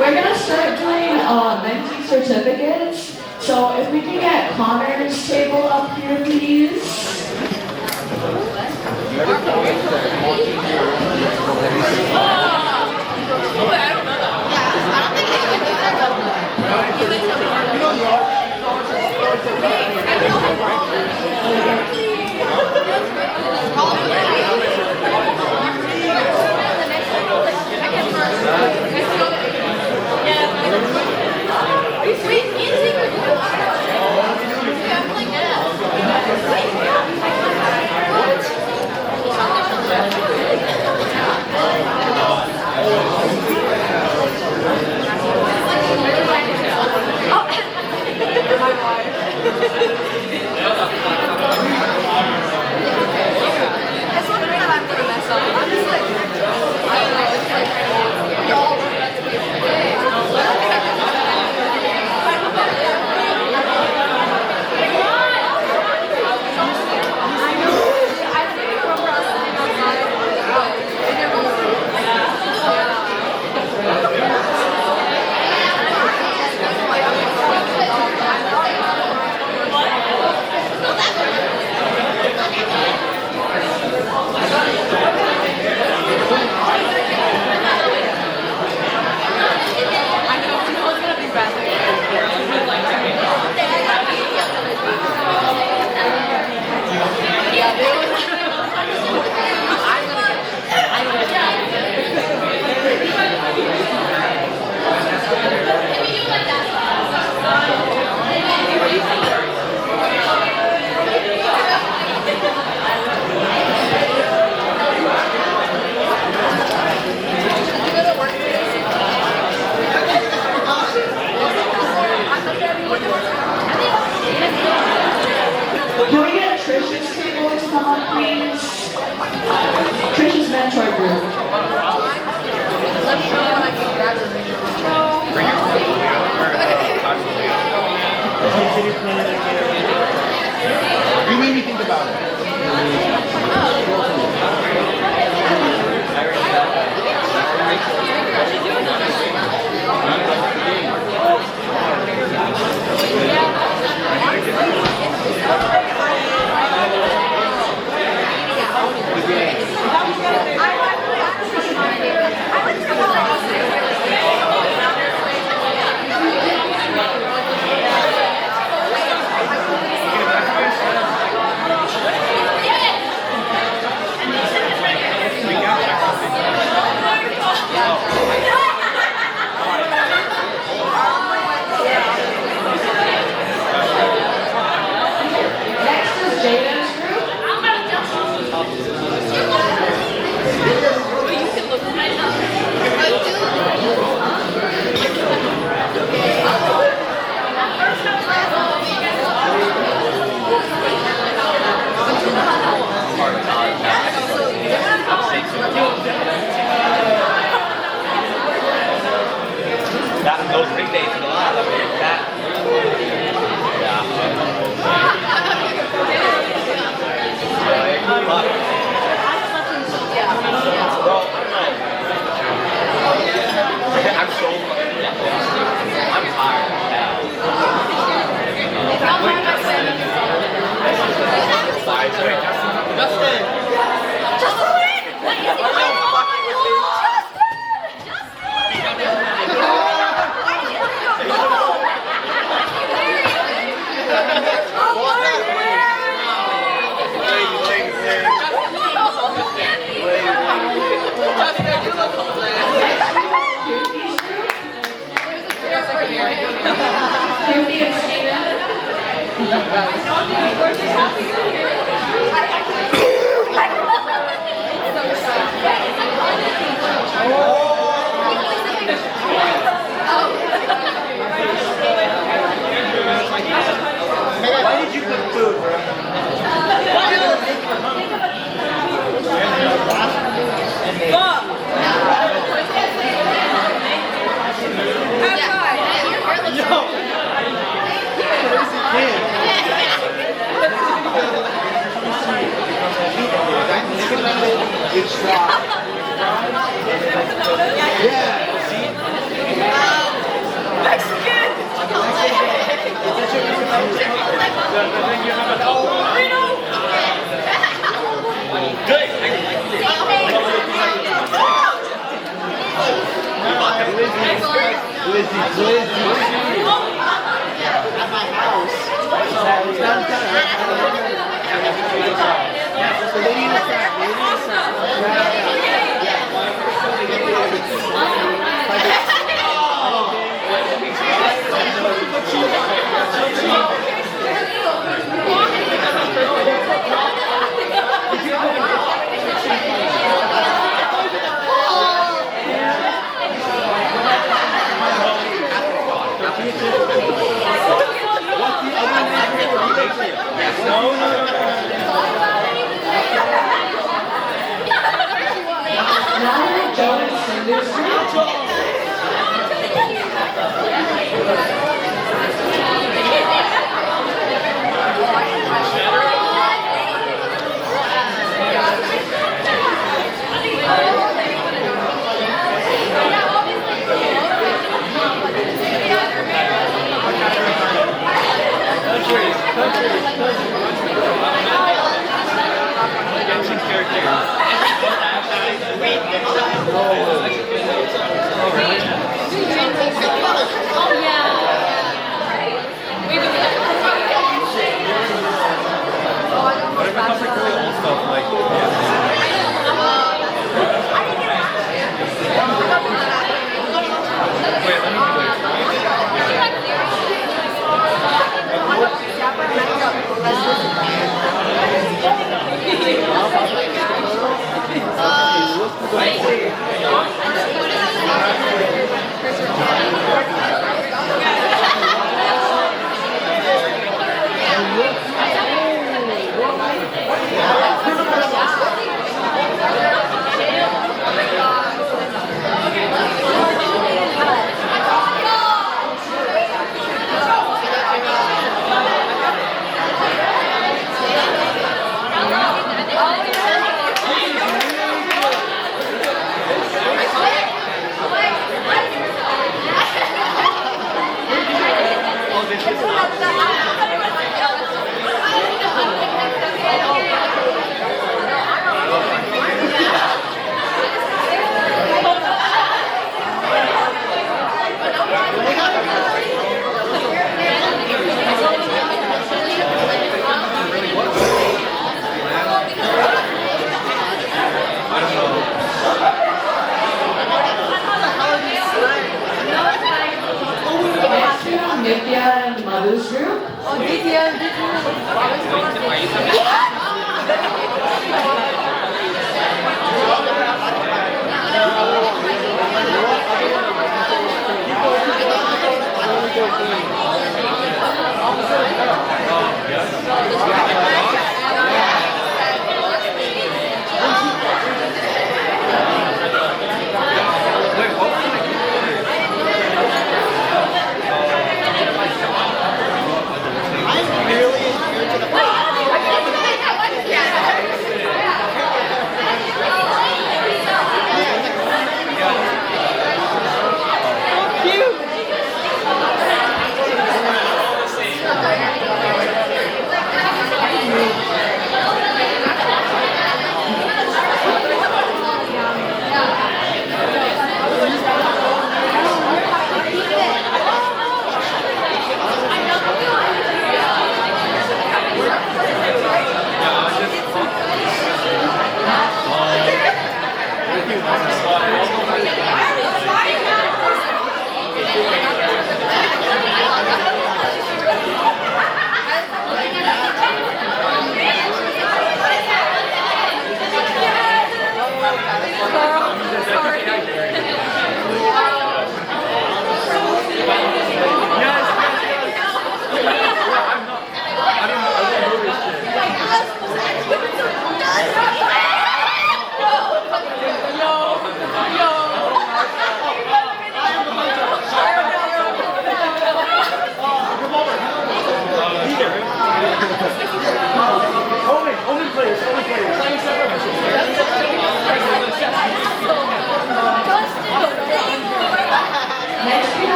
We're gonna start doing mentee certificates. So if we can get Connor's table up here, please. Those big days in a lot of it. That. I'm so I'm tired Why did you put food, Now, Jonas, sing this.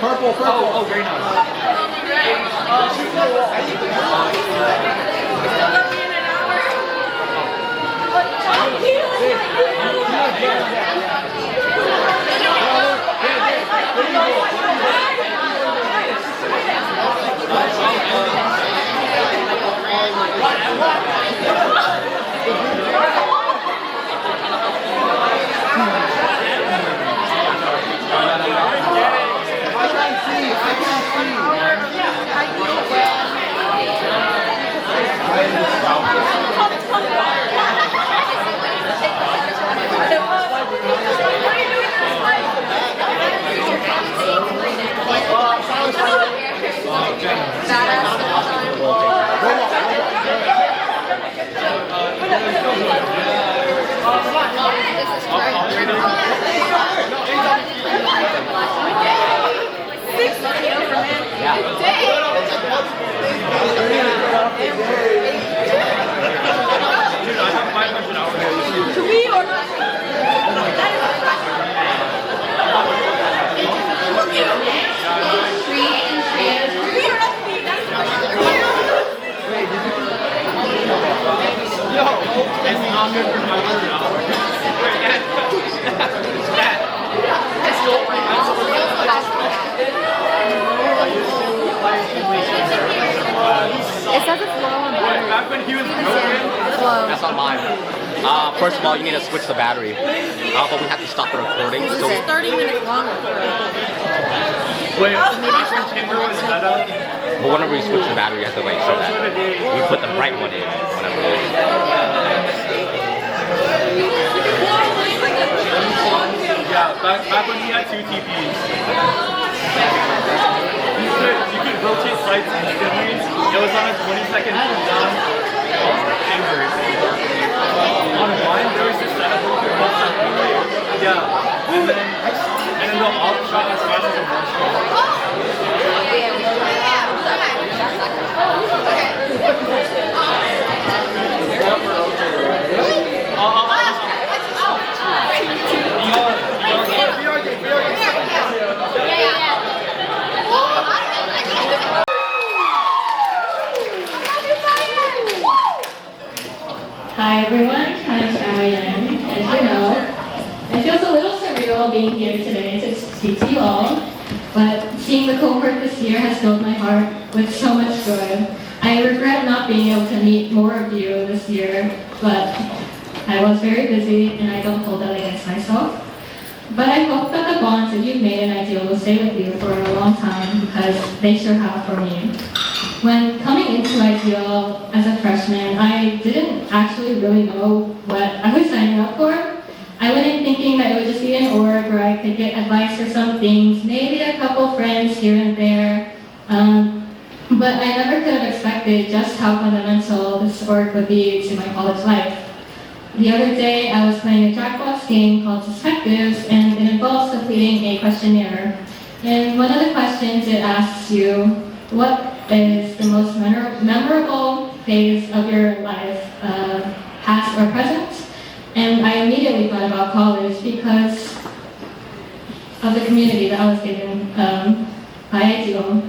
Purple, purple. Oh, very nice. It says it's low on battery. Back when he was broken, That's not mine. First of all, you need to switch the battery. But we have to stop the recording. This So is 30 minutes long. wait, back when Timber was set up. But whenever we switch the battery, you have to make sure that we put the right one in. Whatever it is. Yeah, back when we had 2 TPs. You could rotate sites instantly. It was on a 20-second cooldown. Inward. On mine, there was this setup where you could roll something. Yeah. And then go off shot as fast as a one Hi everyone, I'm Ariane. As you know, it feels a little surreal being here today to speak to you all, but seeing the cohort this year has filled my heart with so much joy. I regret not being able to meet more of you this year, but I was very busy and I don't hold that against myself. But I hope that the bonds that you've made in Ideal will stay with you for a long time because they sure have for me. When coming into Ideal as a freshman, I didn't actually really know what I was signing up for. I went in thinking that it would just be an org where I could get advice for some things, maybe a couple friends here and there. But I never could have expected just how fundamental this org would be to my college life. The other day, I was playing a Jackbox game called Perspectives, and it involves completing a questionnaire. And one of the questions, it asks you, what is the most memorable phase of your life, past or present? And I immediately thought about college because of the community that I was given by Ideal.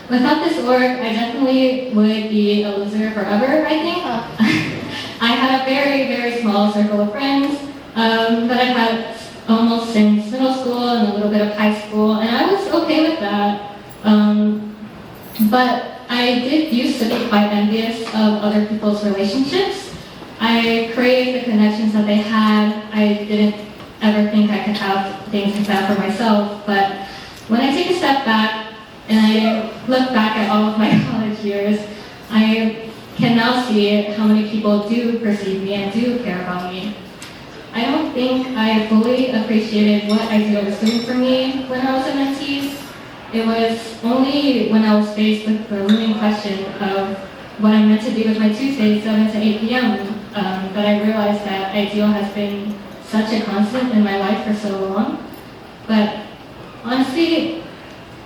Without this org, I definitely would be a loser forever, I think. I had a very, very small circle of friends that I've had almost since middle school and a little bit of high school, and I was okay with that. But I did used to be quite envious of other people's relationships. I craved the connections that they had. I didn't ever think I could have things like that for myself, but when I take a step back and I look back at all of my college years, I can now see how many people do perceive me and do care about me. I don't think I fully appreciated what Ideal was doing for me when I was a mentee. It was only when I was faced with the looming question of what I'm meant to do with my Tuesdays, 7 to 8 p.m., that I realized that Ideal has been such a constant in my life for so long. But honestly,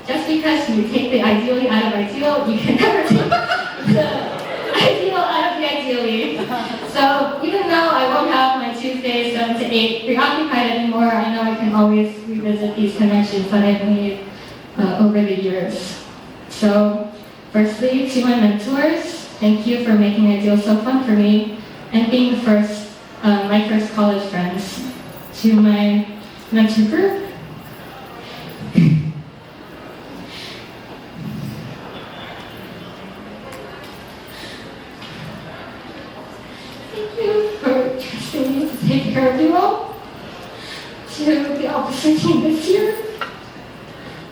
just because you take the ideally out of Ideal, you can never take the Ideal out of the ideally. So even though I won't have my Tuesdays 7 to 8 preoccupied anymore, I know I can always revisit these connections that I've made over the years. So firstly, to my mentors, thank you for making Ideal so fun for me and being my first college friends. To my mentor group, to take care of you all, to the opposite team this year.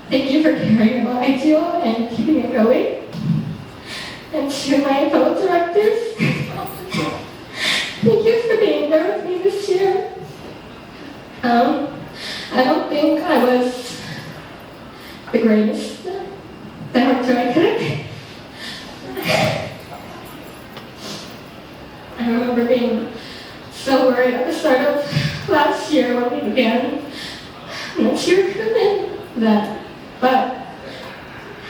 Thank you for caring about Ideal and keeping it going. And to my fellow directors, thank you for being there with me this year. I don't think I was the greatest director I could have. I remember being so worried at the start of last year when we began next year that, but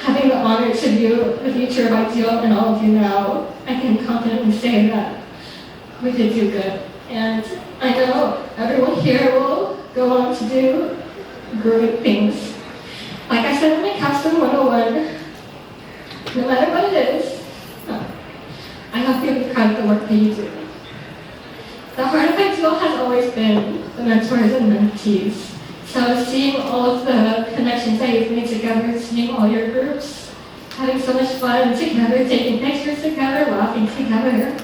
having the honor to view the future of Ideal and all of you now, I can confidently say that we did do good. And I know everyone here will go on to do great things. Like I said in my Capstone 101, no matter what it is, I hope you'll be proud of the work that you do. The heart of Ideal has always been the mentors and mentees. So seeing all of the connections that you've made together, seeing all your groups, having so much fun together, taking pictures together, laughing together,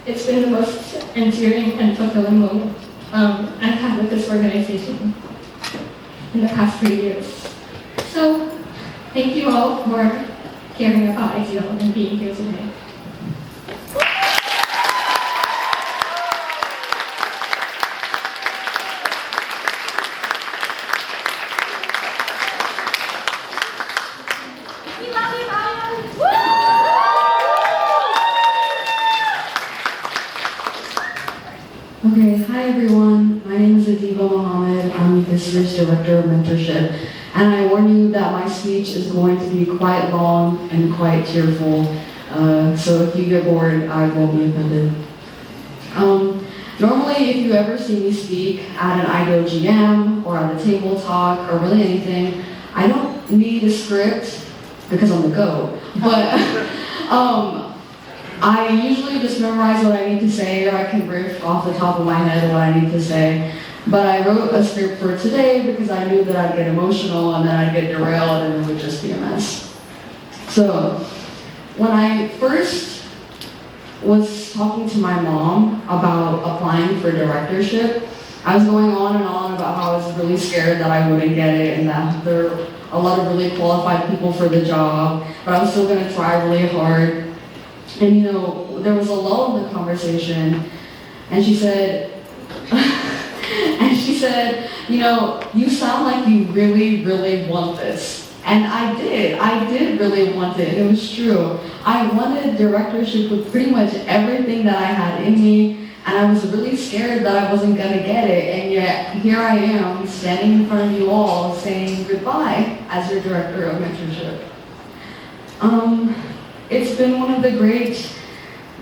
it's been the most endearing and fulfilling moment I've had with this organization in the past 3 years. So thank you all for caring about Ideal and being here today. Okay, hi everyone. My name is Ideaal Mohammed. I'm the Visitors Director of Mentorship. And I warn you that my speech is going to be quite long and quite tearful. So if you get bored, I won't be offended. Normally, if you ever see me speak at an Ideal GM or at a table talk or really anything, I don't need a script because I'm the go. But I usually just memorize what I need to say, or I can riff off the top of my head what I need to say. But I wrote a script for today because I knew that I'd get emotional and then I'd get derailed and it would just be a mess. So, when I first was talking to my mom about applying for directorship, I was going on and on about how I was really scared that I wouldn't get it and that there were a lot of really qualified people for the job, but I was still going to try really hard. And there was a lull in the conversation, and she said, you sound like you really, really want this. And I did really want it, and it was true. I wanted directorship with pretty much everything that I had in me, and I was really scared that I wasn't gonna get it, and yet here I am standing in front of you all saying goodbye as your director of mentorship. It's been one of the great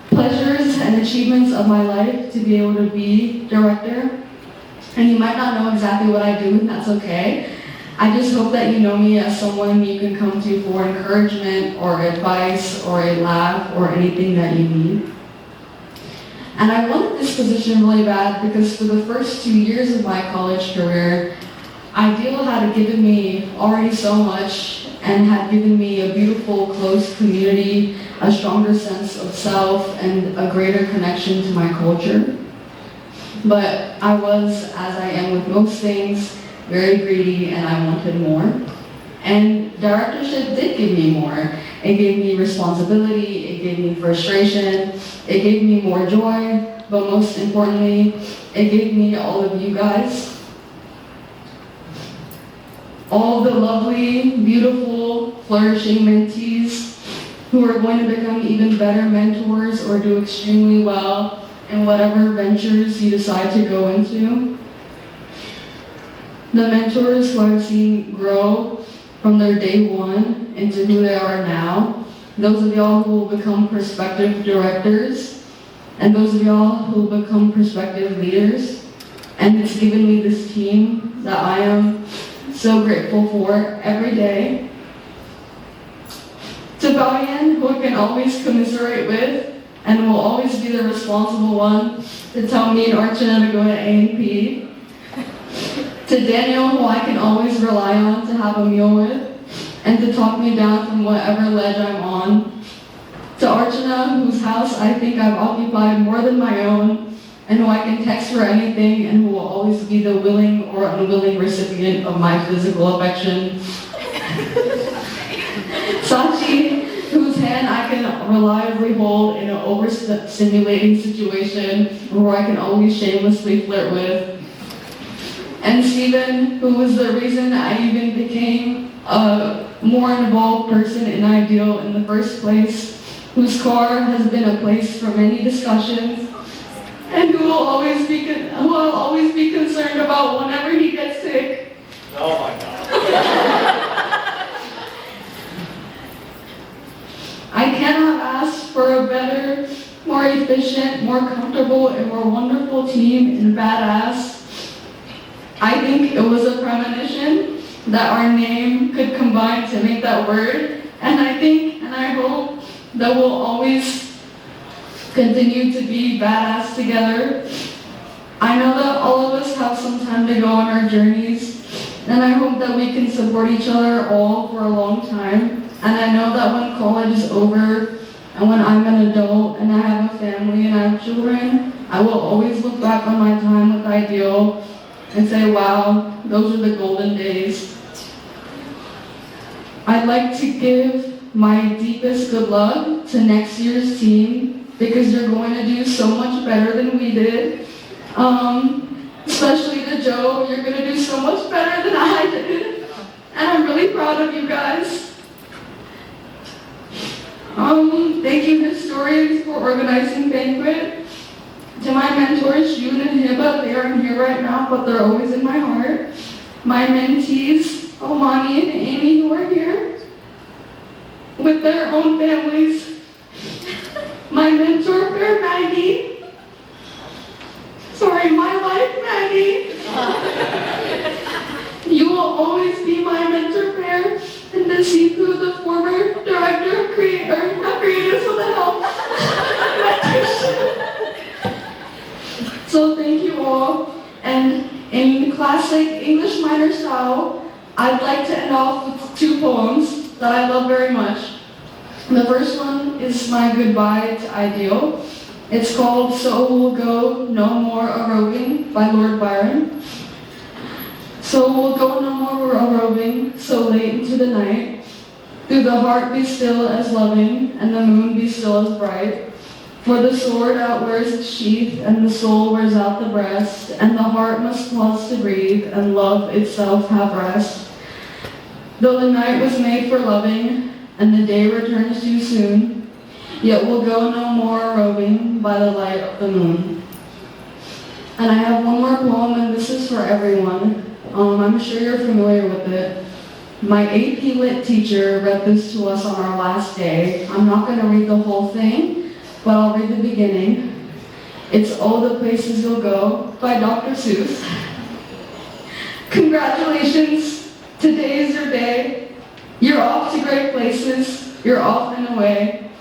pleasures and achievements of my life to be able to be director. And you might not know exactly what I do, and that's okay. I just hope that you know me as someone you can come to for encouragement or advice or a laugh or anything that you need. And I wanted this position really bad because for the first 2 years of my college career, Ideal had given me already so much and had given me a beautiful, close community, a stronger sense of self, and a greater connection to my culture. But I was, as I am with most things, very greedy, and I wanted more. And directorship did give me more. It gave me responsibility, it gave me frustration, it gave me more joy, but most importantly, it gave me all of you guys. All the lovely, beautiful, flourishing mentees who are going to become even better mentors or do extremely well in whatever ventures you decide to go into. The mentors who I've seen grow from their day one into who they are now. Those of y'all who will become prospective directors, and those of y'all who will become prospective leaders. And it's given me this team that I am so grateful for every day. To Baoyan, who I can always commiserate with, and will always be the responsible one to tell me and Archana to go to A&P. To Daniel, who I can always rely on to have a meal with, and to talk me down from whatever ledge I'm on. To Archana, whose house I think I've occupied more than my own, and who I can text for anything, and who will always be the willing or unwilling recipient of my physical affection. Sachi, whose hand I can reliably hold in an overstimulating situation, who I can always shamelessly flirt with. And Steven, who was the reason I even became a more involved person in Ideal in the first place, whose car has been a place for many discussions, and who will always be concerned about whenever he gets sick. Oh my God. I cannot ask for a better, more efficient, more comfortable, and more wonderful team in Badass. I think it was a premonition that our name could combine to make that word, and I think and I hope that we'll always continue to be badass together. I know that all of us have some time to go on our journeys, and I hope that we can support each other all for a long time. And I know that when college is over, and when I'm an adult, and I have a family and I have children, I will always look back on my time with Ideal and say, wow, those are the golden days. I'd like to give my deepest good luck to next year's team, because you're going to do so much better than we did. Especially to Joe, you're going to do so much better than I did. And I'm really proud of you guys. Thank you, historians, for organizing Banquet. To my mentors, June and Hiba, they aren't here right now, but they're always in my heart. My mentees, Omani and Amy, who are here with their own families. My mentor, Fair Maggie. Sorry, my life, Maggie. You will always be my mentor, Fair, and to see who the former director of not creators, what the hell? So thank you all. And in classic English minor style, I'd like to end off with 2 poems that I love very much. The first one is my goodbye to Ideal. It's called So We'll Go No More A-Roving by Lord Byron. So we'll go no more a-roving so late into the night. Do the heart be still as loving and the moon be still as bright. For the sword outwears its sheath and the soul wears out the breast, and the heart must pause to breathe and love itself have rest. Though the night was made for loving and the day returns too soon, yet we'll go no more roving by the light of the moon. And I have one more poem, and this is for everyone. I'm sure you're familiar with it. My AP Lit teacher read this to us on our last day. I'm not going to read the whole thing, but I'll read the beginning. It's Oh, the Places You'll Go by Dr. Seuss. Congratulations, today is your day. You're off to great places, you're off and away.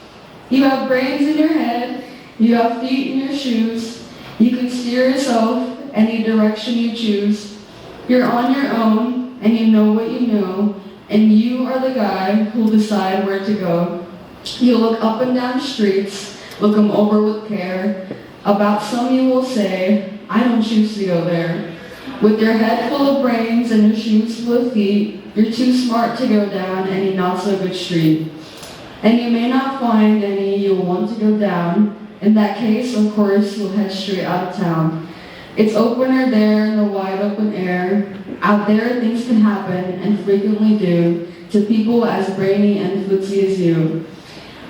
You have brains in your head, you have feet in your shoes. You can steer yourself any direction you choose. You're on your own, and you know what you know, and you are the guy who'll decide where to go. You'll look up and down streets, look them over with care. About some you will say, I don't choose to go there. With your head full of brains and your shoes full of feet, you're too smart to go down any not so good street. And you may not find any you'll want to go down. In that case, of course, you'll head straight out of town. It's opener there in the wide open air. Out there things can happen, and frequently do, to people as brainy and footsy as you.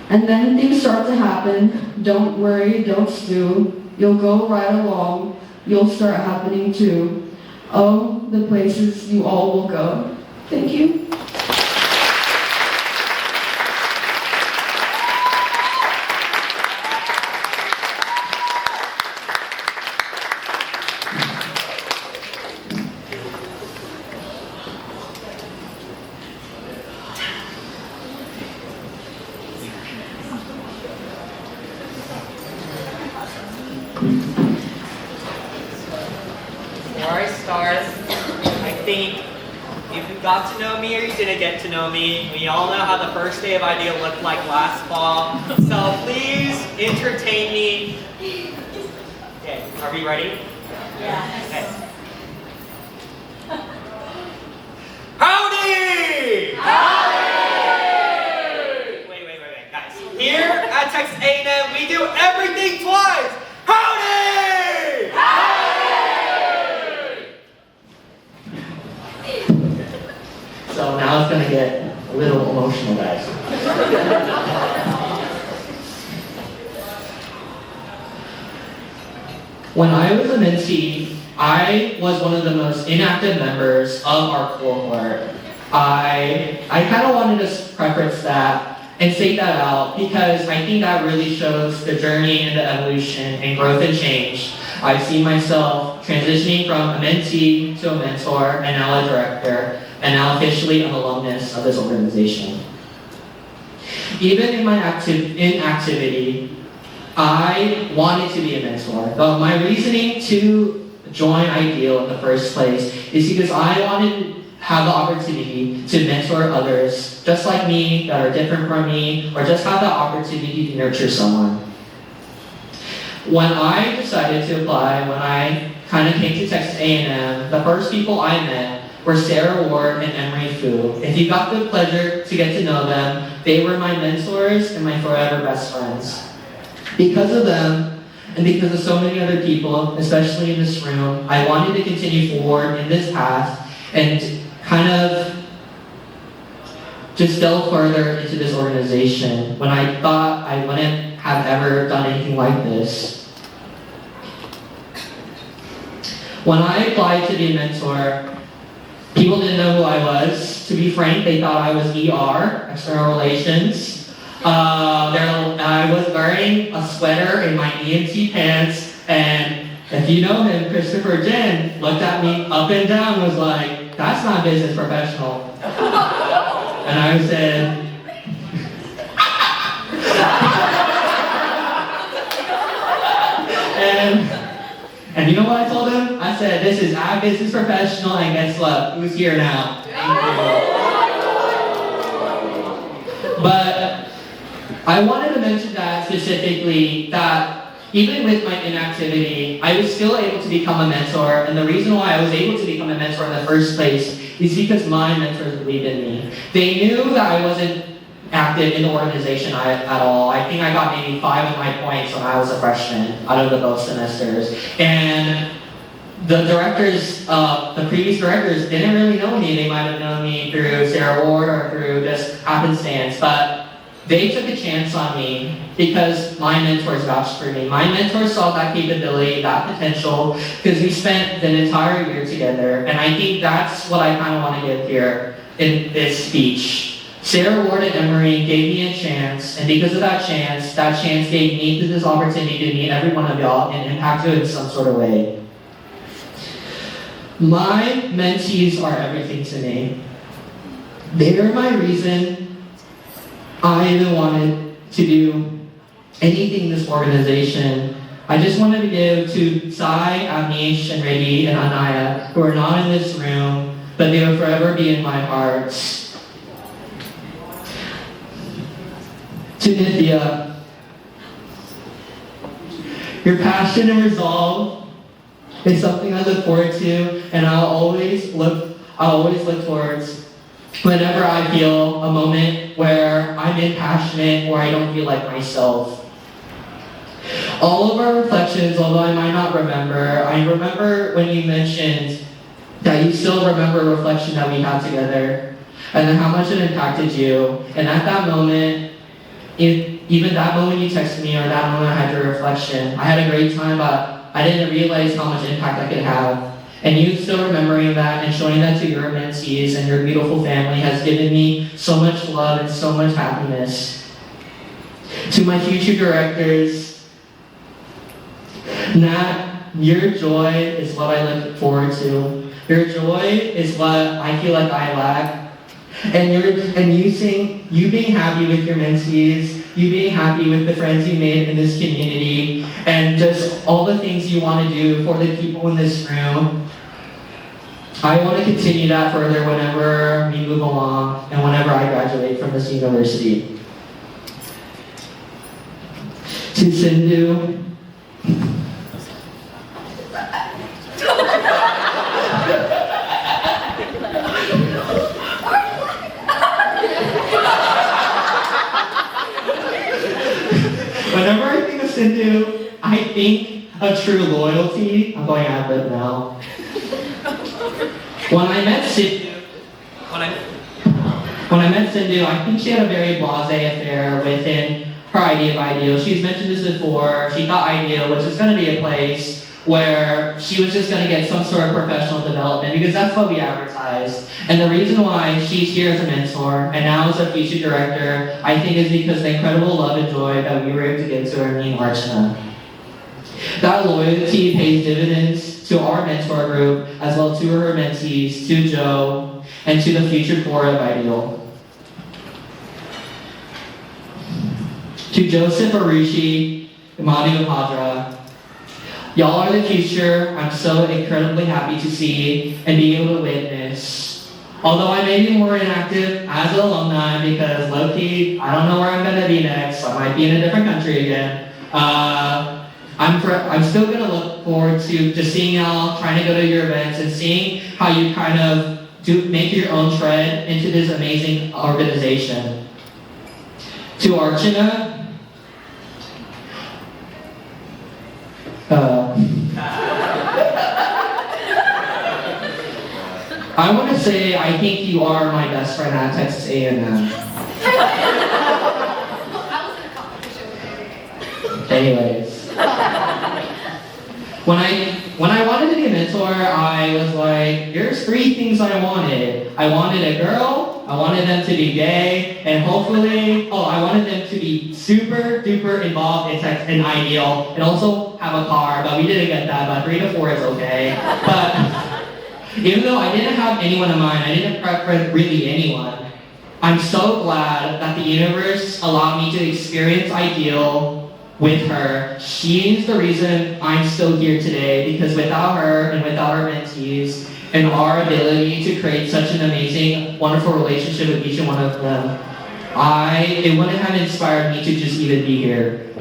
And then things start to happen. Don't worry, don't stew. You'll go right along. You'll start happening too. Oh, the places you all will go. Thank you. Before I start, I think if you got to know me or you didn't get to know me, we all know how the first day of Ideal looked like last fall. So please entertain me. Okay, are we ready? Yeah. Okay. Howdy! Howdy! Wait, guys. Here at Texas A&M, we do everything twice. Howdy! Howdy! So now it's gonna get a little emotional, guys. When I was a mentee, I was one of the most inactive members of our cohort. I kind of wanted to preface that and say that out because I think that really shows the journey and the evolution and growth and change. I've seen myself transitioning from a mentee to a mentor and now a director and now officially an alumnus of this organization. Even in my inactivity, I wanted to be a mentor. But my reasoning to join Ideal in the first place is because I wanted to have the opportunity to mentor others just like me that are different from me, or just have the opportunity to nurture someone. When I decided to apply, when I kind of came to Texas A&M, the first people I met were Sarah Ward and Emery Fu. If you got the pleasure to get to know them, they were my mentors and my forever best friends. Because of them, and because of so many other people, especially in this room, I wanted to continue forward in this path and kind of just delve further into this organization when I thought I wouldn't have ever done anything like this. When I applied to be a mentor, people didn't know who I was. To be frank, they thought I was ER, External Relations. I was wearing a sweater in my EMT pants, and if you know him, Christopher Jen looked at me up and down and was like, that's not business professional. And I said, and you know what I told him? I said, this is our business professional, and guess what? Who's here now? Thank you. But I wanted to mention that specifically, that even with my inactivity, I was still able to become a mentor, and the reason why I was able to become a mentor in the first place is because my mentors believed in me. They knew that I wasn't active in the organization at all. I think I got maybe 5 of my points when I was a freshman out of the both semesters. And the directors, the previous directors didn't really know me. They might have known me through Sarah Ward or through just happenstance, but they took a chance on me because my mentors vouched for me. My mentors saw that capability, that potential, because we spent an entire year together. And I think that's what I kind of want to give here in this speech. Sarah Ward and Emery gave me a chance, and because of that chance gave me this opportunity to meet every one of y'all and impact you in some sort of way. My mentees are everything to me. They are my reason I even wanted to do anything in this organization. I just wanted to give to Sai, Avnish, and Reggie, and Anaya, who are not in this room, but they will forever be in my hearts. To Nithya, your passion and resolve is something I look forward to, and I'll always look towards whenever I feel a moment where I'm impassionate or I don't feel like myself. All of our reflections, although I might not remember, I remember when you mentioned that you still remember a reflection that we had together and then how much it impacted you. And at that moment, even that moment you texted me or that moment I had your reflection, I had a great time, but I didn't realize how much impact I could have. And you still remembering that and showing that to your mentees and your beautiful family has given me so much love and so much happiness. To my future directors, Nat, your joy is what I look forward to. Your joy is what I feel like I lack. And you being happy with your mentees, you being happy with the friends you made in this community, and just all the things you want to do for the people in this room. I want to continue that further whenever we move along and whenever I graduate from this university. To Sindhu, whenever I think of Sindhu, I think of true loyalty. I'm going out of it now. When I met Sindhu, I think she had a very blasé affair within her idea of Ideal. She's mentioned this before. She thought Ideal was just going to be a place where she was just going to get some sort of professional development because that's what we advertised. And the reason why she's here as a mentor and now as a future director, I think is because the incredible love and joy that we were able to give to her, me and Archana. That loyalty pays dividends to our mentor group, as well to her mentees, to Joe, and to the future board of Ideal. To Joseph Arushi, Manu Hadra, y'all are the future. I'm so incredibly happy to see and be able to witness. Although I may be more inactive as an alumni because low-key, I don't know where I'm going to be next. I might be in a different country again. I'm still going to look forward to just seeing y'all, trying to go to your events and seeing how you kind of make your own tread into this amazing organization. To Archana, I want to say I think you are my best friend at Texas A&M. Anyways. When I wanted to be a mentor, I was like, there's 3 things I wanted. I wanted a girl, I wanted them to be gay, and hopefully, I wanted them to be super duper involved in Ideal, and also have a car, but we didn't get that, but 3 to 4 is okay. But even though I didn't have anyone in mind, I didn't prefer really anyone, I'm so glad that the universe allowed me to experience Ideal with her. She's the reason I'm still here today, because without her and without our mentees and our ability to create such an amazing, wonderful relationship with each one of them, it wouldn't have inspired me to just even be here.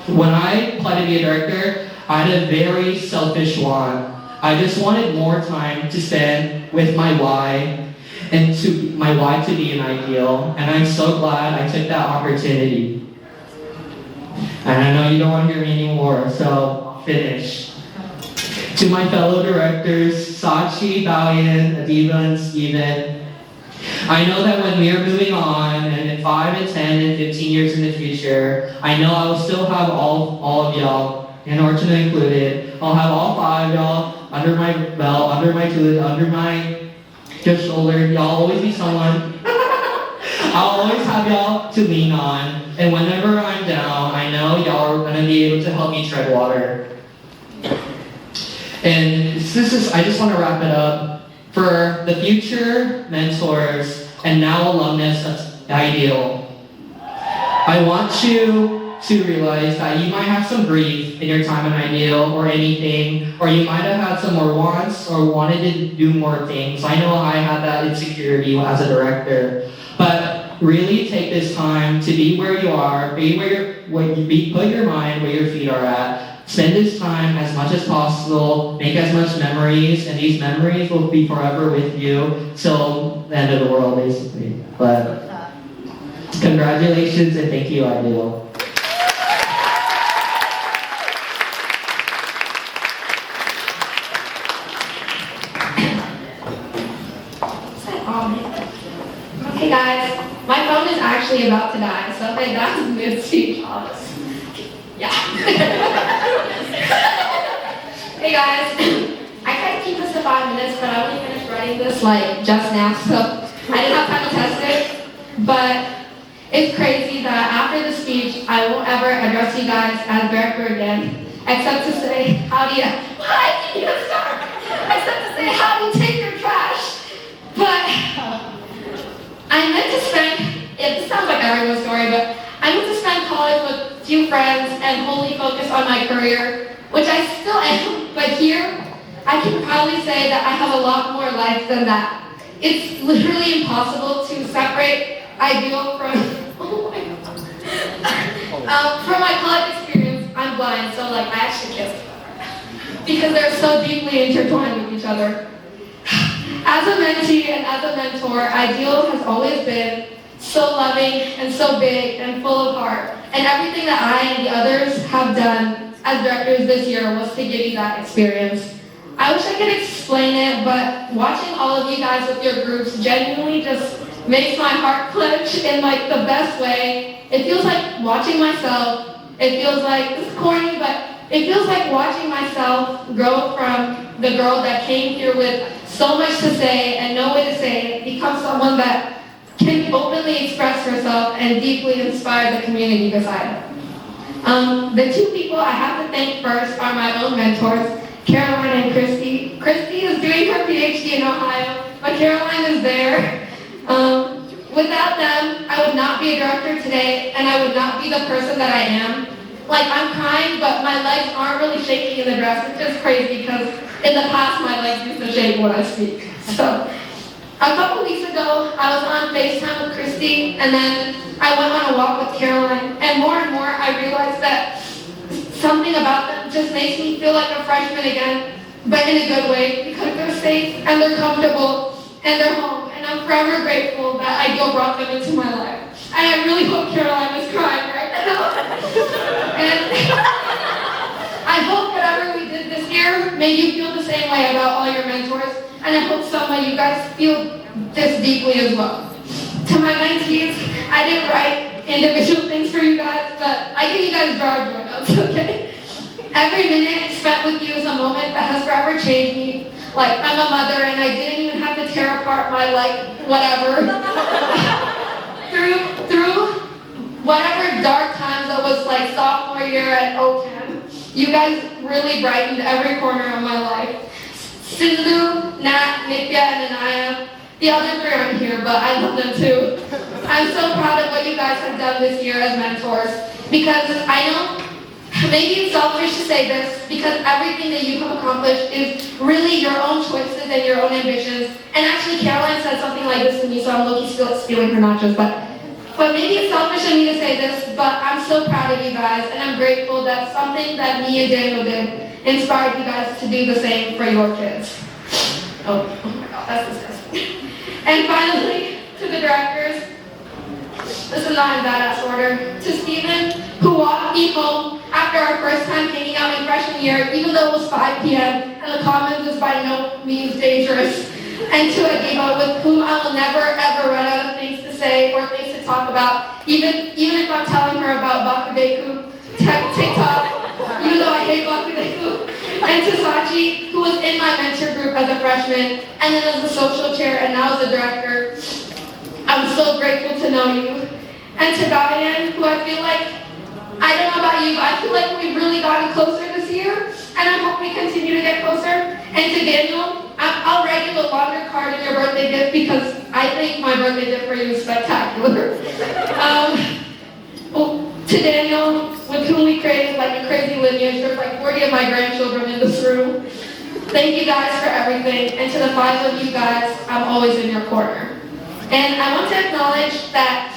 When I applied to be a director, I had a very selfish one. I just wanted more time to spend with my why, and to my why to be an ideal, and I'm so glad I took that opportunity. And I know you don't want to hear me anymore, so I'll finish. To my fellow directors, Sachi, Balian, Adiba, and Steven, I know that when we are moving on, and in 5 and 10 and 15 years in the future, I know I will still have all of y'all, and Orchana included. I'll have all 5 of y'all under my belt, under my hood, under my just shoulder. Y'all always be someone. I'll always have y'all to lean on, and whenever I'm down, I know y'all are gonna be able to help me tread water. And I just want to wrap it up. For the future mentors and now alumnus of Ideal, I want you to realize that you might have some grief in your time in Ideal or anything, or you might have had some more wants or wanted to do more things. I know I had that insecurity as a director, but really take this time to be where you are, be put your mind where your feet are at. Spend this time as much as possible, make as much memories, and these memories will be forever with you till the end of the world, basically. But congratulations and thank you, Ideal. Okay guys, my phone is actually about to die, so okay, that was mid-speech. Yeah. Hey guys, I tried to keep this to 5 minutes, but I only finished writing this like just now, so I didn't have time to test it. But it's crazy that after the speech, I won't ever address you guys as director again, except to say, how do you take your trash? But I meant to spend, this sounds like everyone's story, but I meant to spend college with few friends and wholly focus on my career, which I still am, but here, I can proudly say that I have a lot more life than that. It's literally impossible to separate Ideal from, from my college experience. I'm blind, so like I actually kissed because they're so deeply intertwined with each other. As a mentee and as a mentor, Ideal has always been so loving and so big and full of heart. And everything that I and the others have done as directors this year was to give you that experience. I wish I could explain it, but watching all of you guys with your groups genuinely just makes my heart clench in like the best way. It feels like watching myself. It feels like, it's corny, but it feels like watching myself grow from the girl that came here with so much to say and no way to say it, become someone that can openly express herself and deeply inspire the community beside her. The two people I have to thank first are my own mentors, Caroline and Christy. Christy is doing her PhD in Ohio, but Caroline is there. Without them, I would not be a director today, and I would not be the person that I am. Like, I'm crying, but my legs aren't really shaking in the dress, which is crazy because in the past my legs used to shake when I speak. So, a couple weeks ago, I was on FaceTime with Christy, and then I went on a walk with Caroline, and more I realized that something about them just makes me feel like a freshman again, but in a good way, because they're safe, and they're comfortable, and they're home, and I'm forever grateful that Ideal brought them into my life. And I really hope Caroline is crying right now. And I hope whatever we did this year made you feel the same way about all your mentors, and I hope some of you guys feel this deeply as well. To my mentees, I didn't write individual things for you guys, but I give you guys jar notes, okay? Every minute spent with you is a moment that has forever changed me. Like, I'm a mother and I didn't even have to tear apart my, like, whatever. through whatever dark times that was like sophomore year at OChem, you guys really brightened every corner of my life. Sindhu, Nat, Nitya, and Anaya, the other three aren't here, but I love them too. I'm so proud of what you guys have done this year as mentors, because I know, maybe it's selfish to say this, because everything that you have accomplished is really your own choices and your own ambitions. And actually, Caroline said something like this to me, so I'm low-key still stealing her nachos, but But maybe it's selfish of me to say this, but I'm so proud of you guys, and I'm grateful that something that me and Daniel did inspired you guys to do the same for your kids. Oh my God, that's disgusting. And finally, to the directors, this is not in badass order, to Steven, who walked me home after our first time hanging out in freshman year, even though it was 5 p.m. and the commons was by no means dangerous, and to Adiba, with whom I will never ever run out of things to say or things to talk about, even if I'm telling her about Bakudeku, TikTok, even though I hate Bakudeku, and to Sachi, who was in my mentor group as a freshman, and then as a social chair, and now as a director. I'm so grateful to know you. And to Diane, who I feel like, I don't know about you, but I feel like we've really gotten closer this year, and I hope we continue to get closer. And to Daniel, I'll write you a longer card in your birthday gift because I think my birthday gift for you is spectacular. To Daniel, with whom we created like a crazy lineage, there's like 40 of my grandchildren in this room. Thank you guys for everything, and to the 5 of you guys, I'm always in your corner. And I want to acknowledge that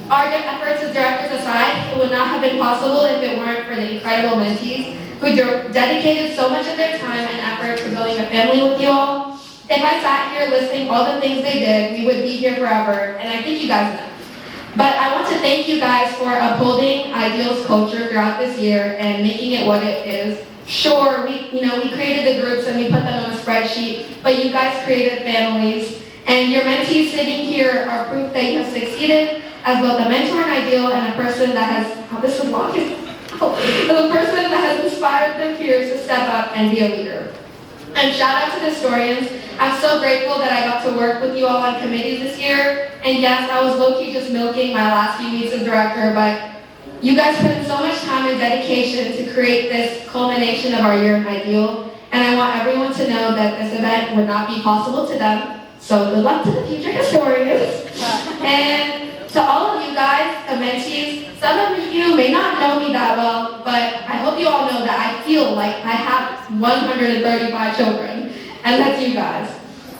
our efforts as directors aside, it would not have been possible if it weren't for the incredible mentees who dedicated so much of their time and effort to building a family with you all. If I sat here listing all the things they did, we would be here forever, and I think you guys know. But I want to thank you guys for upholding Ideal's culture throughout this year and making it what it is. Sure, we created the groups and we put them on a spreadsheet, but you guys created families. And your mentees sitting here are proof that you have succeeded as both a mentor in Ideal and a person that has, as a person that has inspired their peers to step up and be a leader. And shout out to the historians. I'm so grateful that I got to work with you all on committees this year. And yes, I was low-key just milking my last few weeks as director, but you guys put in so much time and dedication to create this culmination of our year in Ideal. And I want everyone to know that this event would not be possible to them. So good luck to the future historians. And to all of you guys, the mentees, some of you may not know me that well, but I hope you all know that I feel like I have 135 children, and that's you guys.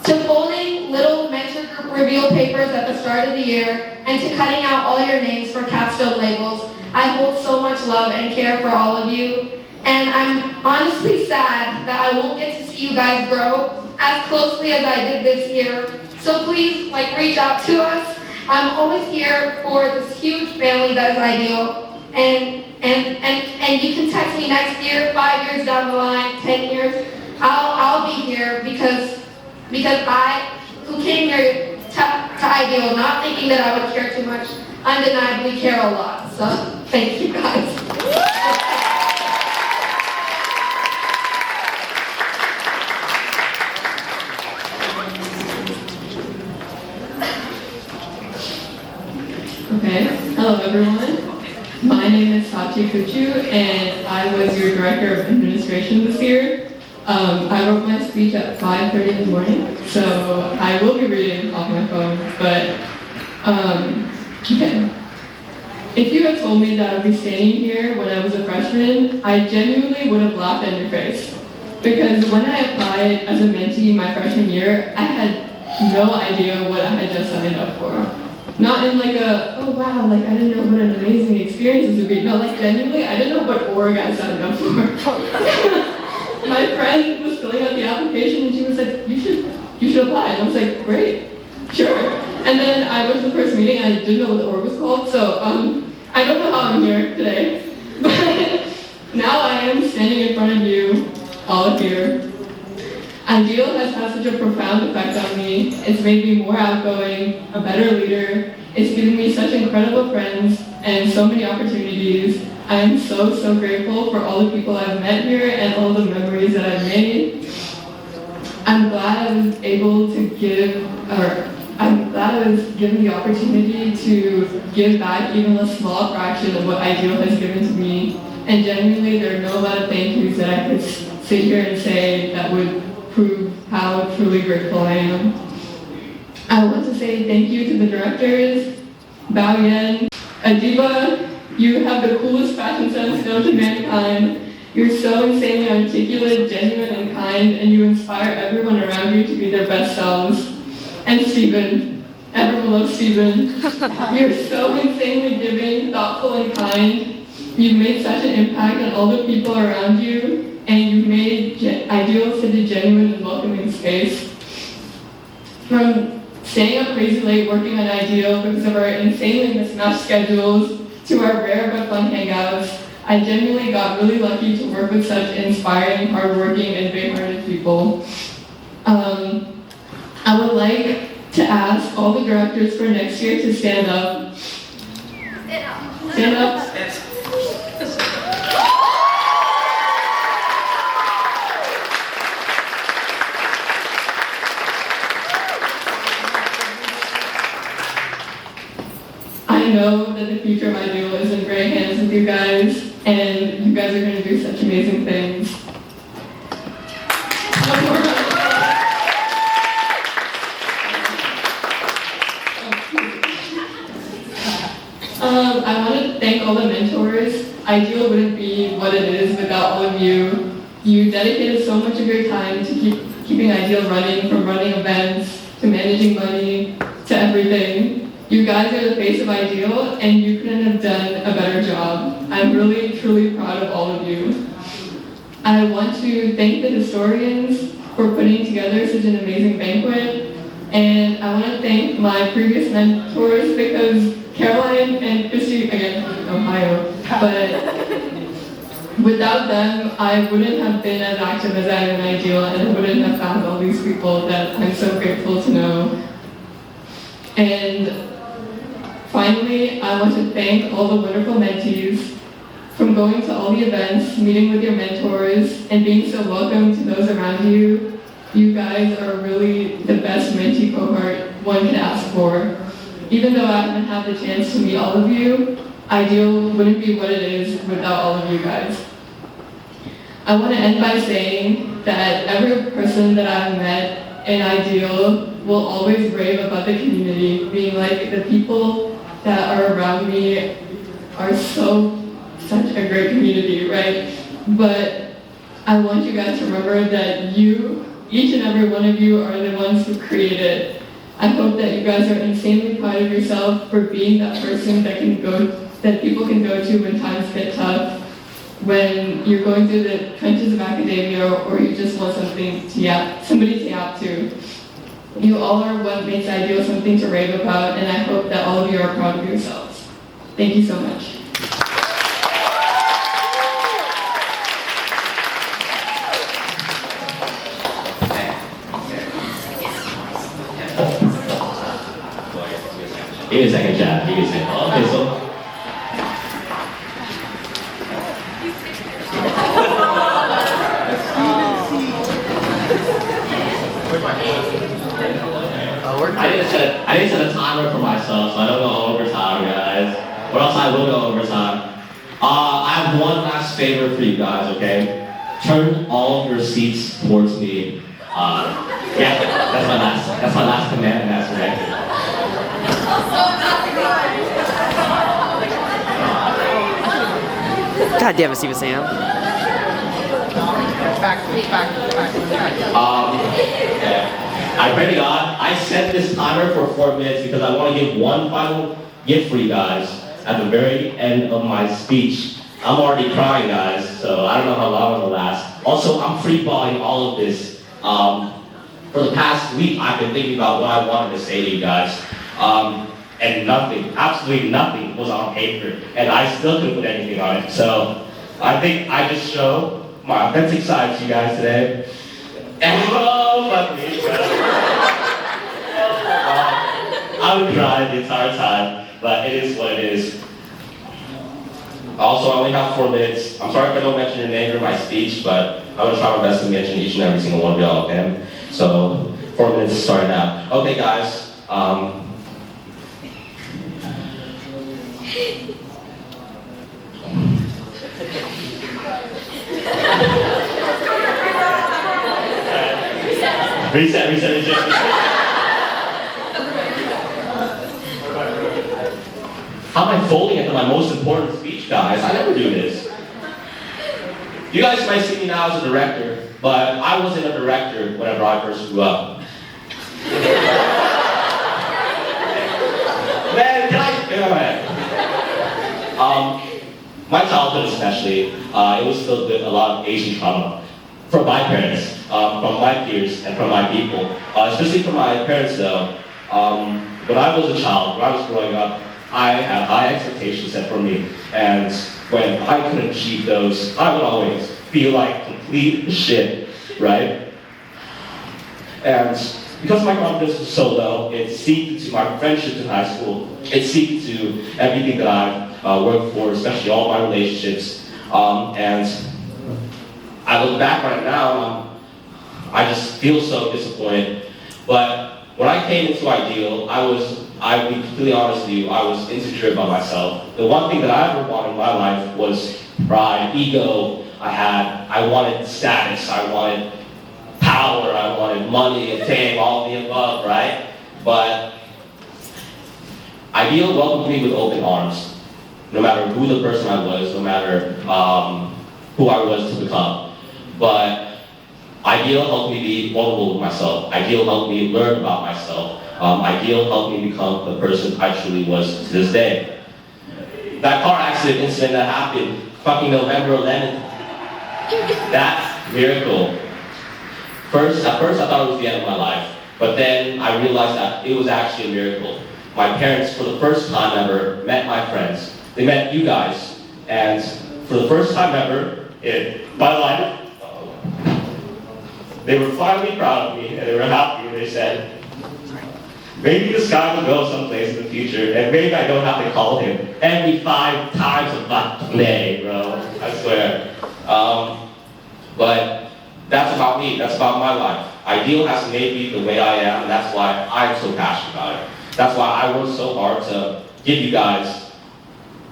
To folding little mentor group reveal papers at the start of the year, and to cutting out all your names for capstone labels, I hold so much love and care for all of you. And I'm honestly sad that I won't get to see you guys grow as closely as I did this year. So please, reach out to us. I'm always here for this huge family that is Ideal. And you can text me next year, 5 years down the line, 10 years. I'll be here because I, who came here to Ideal, not thinking that I would care too much, undeniably care a lot. So thank you guys. Okay, hello everyone. My name is Sachi Kuchu, and I was your Director of Administration this year. I wrote my speech at 5:30 in the morning, so I will be reading off my phone, but okay. If you had told me that I'd be standing here when I was a freshman, I genuinely would have laughed in your face. Because when I applied as a mentee my freshman year, I had no idea what I had just signed up for. Not in oh wow, I didn't know what an amazing experience this would be. No, genuinely, I didn't know what org I signed up for. My friend was filling out the application and she was like, you should apply. And I was like, great, sure. And then I went to the first meeting and I didn't know what the org was called, so I don't know how I'm here today. But now I am standing in front of you, all here. Ideal has had such a profound effect on me. It's made me more outgoing, a better leader. It's given me such incredible friends and so many opportunities. I am so, so grateful for all the people I've met here and all the memories that I've made. I'm glad I was given the opportunity to give back even a small fraction of what Ideal has given to me. And genuinely, there are no lot of thank yous that I could sit here and say that would prove how truly grateful I am. I want to say thank you to the directors, Bao Yen, Adiba. You have the coolest fashion sense known to mankind. You're so insanely articulate, genuine, and kind, and you inspire everyone around you to be their best selves. And Stephen, Everyone loves Steven. You're so insanely giving, thoughtful, and kind. You've made such an impact on all the people around you, and you've made Ideal such a genuine and welcoming space. From staying up crazy late working on Ideal because of our insanely mismatched schedules to our rare but fun hangouts, I genuinely got really lucky to work with such inspiring, hardworking, and big-hearted people. I would like to ask all the directors for next year to stand up. Stand up. I know that the future of Ideal is in great hands with you guys, and you guys are going to do such amazing things. I want to thank all the mentors. Ideal wouldn't be what it is without all of you. You dedicated so much of your time to keeping Ideal running, from running events to managing money to everything. You guys are the face of Ideal, and you couldn't have done a better job. I'm really, truly proud of all of you. I want to thank the historians for putting together such an amazing banquet, and I want to thank my previous mentors because Caroline and Christy, again, Ohio, but without them, I wouldn't have been as active as I am in Ideal, and I wouldn't have found all these people that I'm so grateful to know. And finally, I want to thank all the wonderful mentees. From going to all the events, meeting with your mentors, and being so welcome to those around you, you guys are really the best mentee cohort one could ask for. Even though I haven't had the chance to meet all of you, Ideal wouldn't be what it is without all of you guys. I want to end by saying that every person that I've met in Ideal will always rave about the community, being like the people that are around me are such a great community, right? But I want you guys to remember that you, each and every one of you, are the ones who created it. I hope that you guys are insanely proud of yourself for being that person that people can go to when times get tough, when you're going through the trenches of academia, or you just want somebody to yap to. You all are what makes Ideal something to rave about, and I hope that all of you are proud of yourselves. Thank you so much. Give me a second, chat. Give me a second. Okay, so. I didn't set a timer for myself, so I don't go overtime, guys. Or else I will go overtime. I have one last favor for you guys, okay? Turn all of your seats towards me. Yeah, that's my last command, and that's right. God damn it, Steven Sam. I pray to God, I set this timer for 4 minutes because I want to give one final gift for you guys at the very end of my speech. I'm already crying, guys, so I don't know how long it'll last. Also, I'm free-balling all of this. For the past week, I've been thinking about what I wanted to say to you guys. And nothing, absolutely nothing was on paper, and I still couldn't put anything on it. So I think I just show my authentic side to you guys today. And fuck me. I would cry the entire time, but it is what it is. Also, I only have 4 minutes. I'm sorry if I don't mention your name during my speech, but I'm gonna try my best to mention each and every single one of y'all, okay? So 4 minutes to start now. Okay, guys. Reset. How am I folding into my most important speech, guys? I never do this. You guys might see me now as a director, but I wasn't a director whenever I first grew up. My childhood especially, it was filled with a lot of Asian trauma from my parents, from my peers, and from my people. Especially from my parents though, when I was a child, when I was growing up, I had high expectations set for me, and when I couldn't achieve those, I would always feel like complete shit, right? And because my confidence was so low, it seeped into my friendships in high school. It seeped into everything that I've worked for, especially all my relationships. And I look back right now, I just feel so disappointed. But when I came into Ideal, I'll be completely honest with you, I was insecure about myself. The one thing that I ever wanted in my life was pride, ego. I wanted status, I wanted power, I wanted money and fame, all of the above, right? But Ideal welcomed me with open arms, no matter who the person I was, no matter who I was to become. But Ideal helped me be vulnerable with myself. Ideal helped me learn about myself. Ideal helped me become the person I truly was to this day. That car accident incident that happened, fucking November 11th, that miracle. At first I thought it was the end of my life, but then I realized that it was actually a miracle. My parents, for the first time ever, met my friends. They met you guys, and for the first time ever in my life, they were finally proud of me, and they were happy, and they said, maybe this guy will go someplace in the future, and maybe I don't have to call him every 5 times a fucking day, bro, I swear. But that's about me, that's about my life. Ideal has made me the way I am, and that's why I'm so passionate about it. That's why I work so hard to give you guys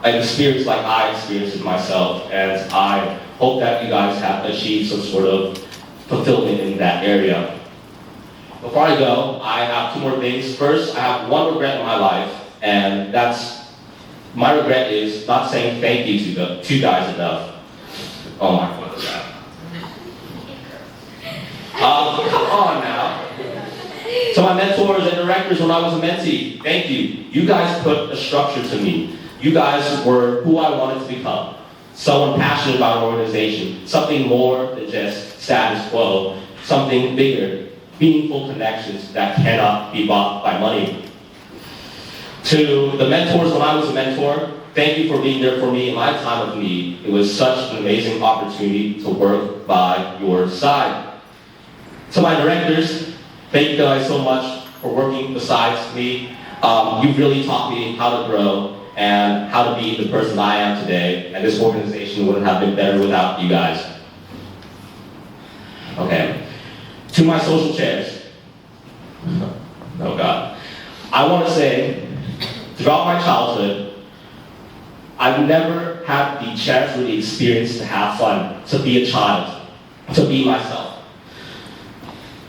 an experience like I experienced it myself, and I hope that you guys have achieved some sort of fulfillment in that area. Before I go, I have 2 more things. First, I have 1 regret in my life, and my regret is not saying thank you to you guys enough. Oh my God. Come on now. To my mentors and directors when I was a mentee, thank you. You guys put a structure to me. You guys were who I wanted to become. Someone passionate about an organization, something more than just status quo, something bigger, meaningful connections that cannot be bought by money. To the mentors when I was a mentor, thank you for being there for me in my time of need. It was such an amazing opportunity to work by your side. To my directors, thank you guys so much for working besides me. You've really taught me how to grow and how to be the person I am today, and this organization wouldn't have been better without you guys. Okay, to my social chairs. Oh God. I want to say, throughout my childhood, I've never had the chance or the experience to have fun, to be a child, to be myself.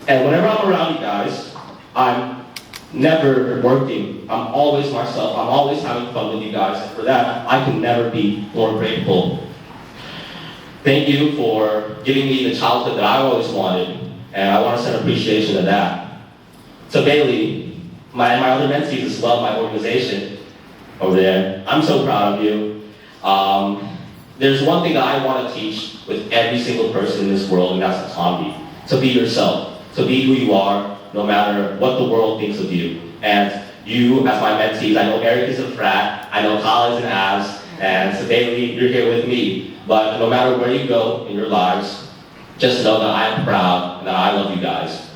And whenever I'm around you guys, I'm never working. I'm always myself. I'm always having fun with you guys. And for that, I can never be more grateful. Thank you for giving me the childhood that I always wanted. And I want to send appreciation to that. To Bailey, my other mentees as well, my organization over there, I'm so proud of you. There's one thing that I want to teach with every single person in this world, and that's autonomy. To be yourself. To be who you are, no matter what the world thinks of you. And you, as my mentees, I know Eric is a frat, I know Kyle is an ass, and so Bailey, you're here with me. But no matter where you go in your lives, just know that I am proud and that I love you guys.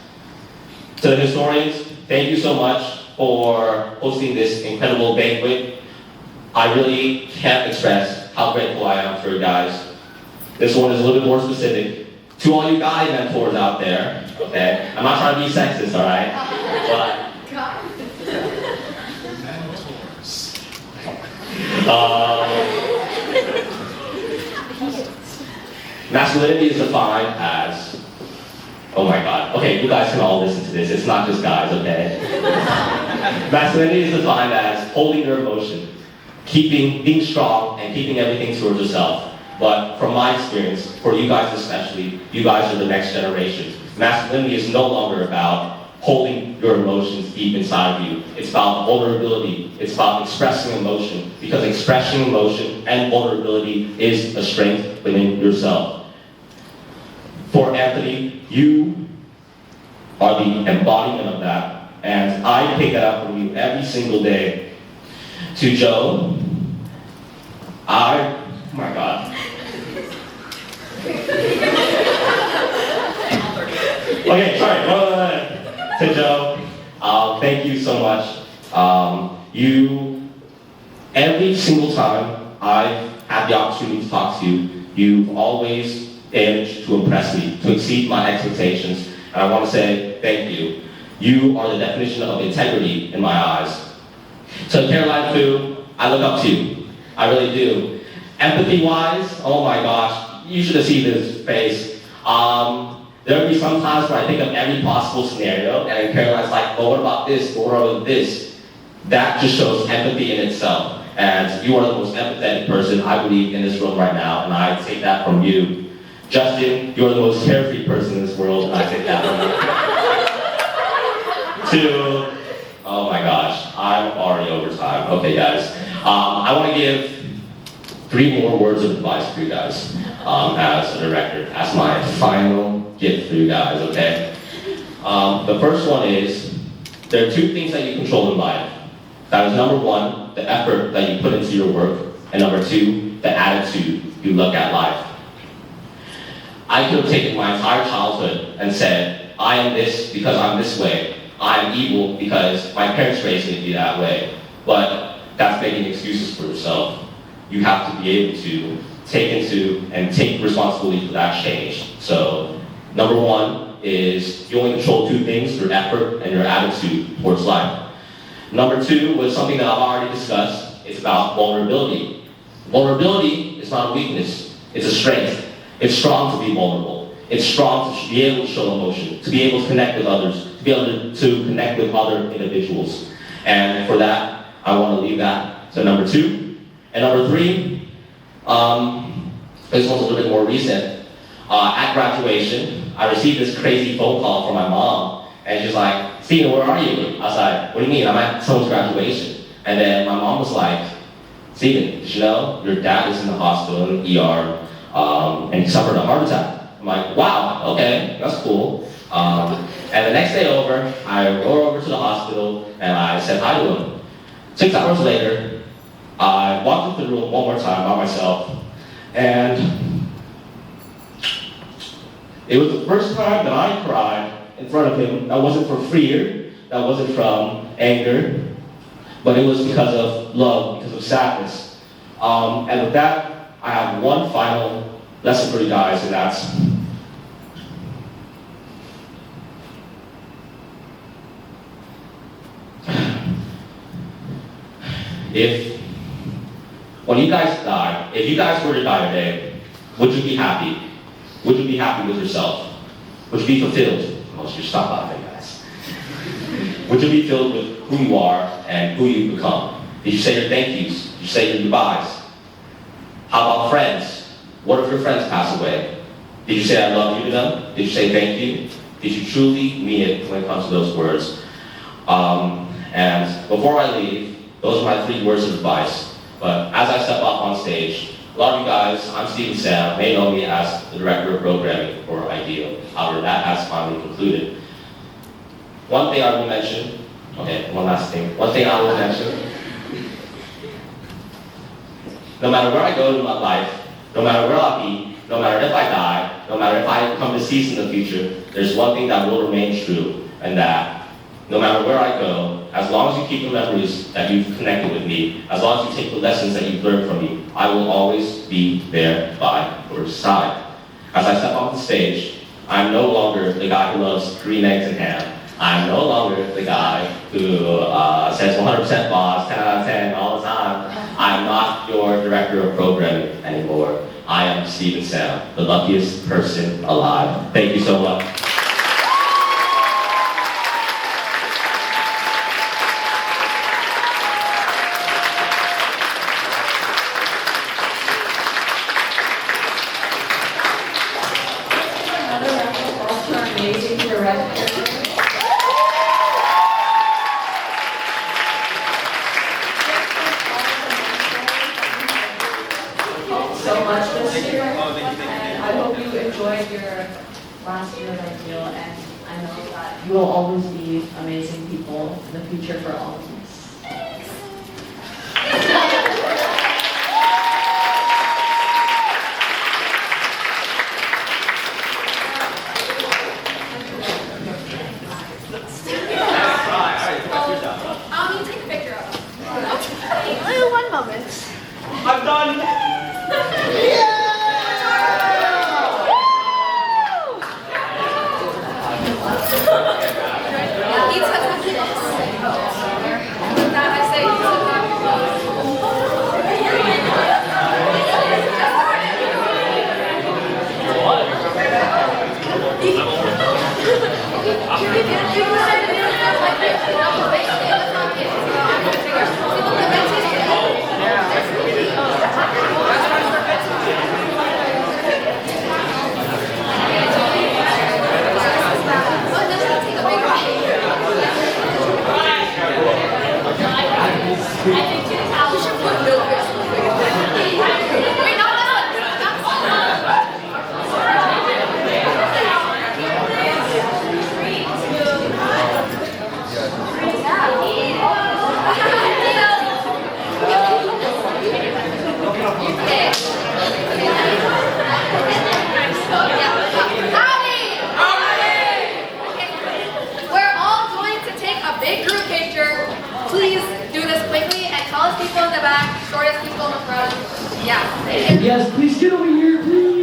To the historians, thank you so much for hosting this incredible banquet. I really can't express how grateful I am for you guys. This one is a little bit more specific. To all you guy mentors out there, okay? I'm not trying to be sexist, all right? But masculinity is defined as, oh my God. Okay, you guys can all listen to this. It's not just guys, okay? Masculinity is defined as holding your emotion, being strong, and keeping everything towards yourself. But from my experience, for you guys especially, you guys are the next generation. Masculinity is no longer about holding your emotions deep inside of you. It's about vulnerability. It's about expressing emotion, because expressing emotion and vulnerability is a strength within yourself. For Anthony, you are the embodiment of that, and I take that out from you every single day. To Joe, oh my God. Okay, sorry. To Joe, thank you so much. Every single time I've had the opportunity to talk to you, you've always managed to impress me, to exceed my expectations, and I want to say thank you. You are the definition of integrity in my eyes. So Caroline Fu, I look up to you. I really do. Empathy-wise, oh my gosh, you should have seen this face. There will be some times where I think of every possible scenario, and then Caroline's like, oh, what about this? What about this? That just shows empathy in itself. And you are the most empathetic person, I believe, in this room right now, and I take that from you. Justin, you're the most carefree person in this world, and I take that from you. Oh my gosh, I'm already over time. Okay, guys. I want to give 3 more words of advice for you guys as a director, as my final gift for you guys, okay? The first one is, there are 2 things that you control in life. That is number 1, the effort that you put into your work, and number 2, the attitude you look at life. I could have taken my entire childhood and said, I am this because I'm this way. I am evil because my parents raised me to be that way. But that's making excuses for yourself. You have to be able to take responsibility for that change. So, number 1 is you only control 2 things, your effort and your attitude towards life. Number 2 was something that I've already discussed. It's about vulnerability. Vulnerability is not a weakness, it's a strength. It's strong to be vulnerable. It's strong to be able to show emotion, to be able to connect with others, to be able to connect with other individuals. And for that, I want to leave that to number 2. And number 3, this one's a little bit more recent. At graduation, I received this crazy phone call from my mom, and she's like, Steven, where are you? I was like, what do you mean? I'm at someone's graduation. And then my mom was like, Steven, did you know your dad is in the hospital in the ER, and he suffered a heart attack? I'm like, wow, okay, that's cool. And the next day over, I rode over to the hospital, and I said hi to him. 6 hours later, I walked into the room one more time by myself, and it was the first time that I cried in front of him. That wasn't from fear, that wasn't from anger, but it was because of love, because of sadness. And with that, I have one final lesson for you guys, and that's when you guys die, if you guys were to die today, would you be happy? Would you be happy with yourself? Would you be fulfilled? Oh, you should stop laughing, guys. Would you be filled with who you are and who you've become? Did you say your thank yous? Did you say your goodbyes? How about friends? What if your friends pass away? Did you say I love you to them? Did you say thank you? Did you truly mean it when it comes to those words? And before I leave, those are my 3 words of advice. But as I step up on stage, a lot of you guys, I'm Steven Sam, may know me as the Director of Programming for Ideal. However, that has finally concluded. One thing I will mention, okay, one last thing. One thing I will mention, no matter where I go in my life, no matter where I'll be, no matter if I die, no matter if I come deceased in the future, there's one thing that will remain true, and that no matter where I go, as long as you keep the memories that you've connected with me, as long as you take the lessons that you've learned from me, I will always be there by your side. As I step off the stage, I'm no longer the guy who loves green eggs and ham. I'm no longer the guy who says 100% boss, 10 out of 10 all the time. I'm not your director of programming anymore. I am Steven Sam, the luckiest person alive. Thank you so much. Another round of applause for our amazing director. last year, and I hope you enjoyed your last year at Ideal, and I know that you will always be amazing people in the future for all of us. You take a picture of them. Okay. One moment. I'm done. Pizza tacos. That I say pizza We're all going to take a big group picture. Please do this quickly, and tallest people in the back, shortest people in the front. Yeah. Thank you. Yes, please get over here, please.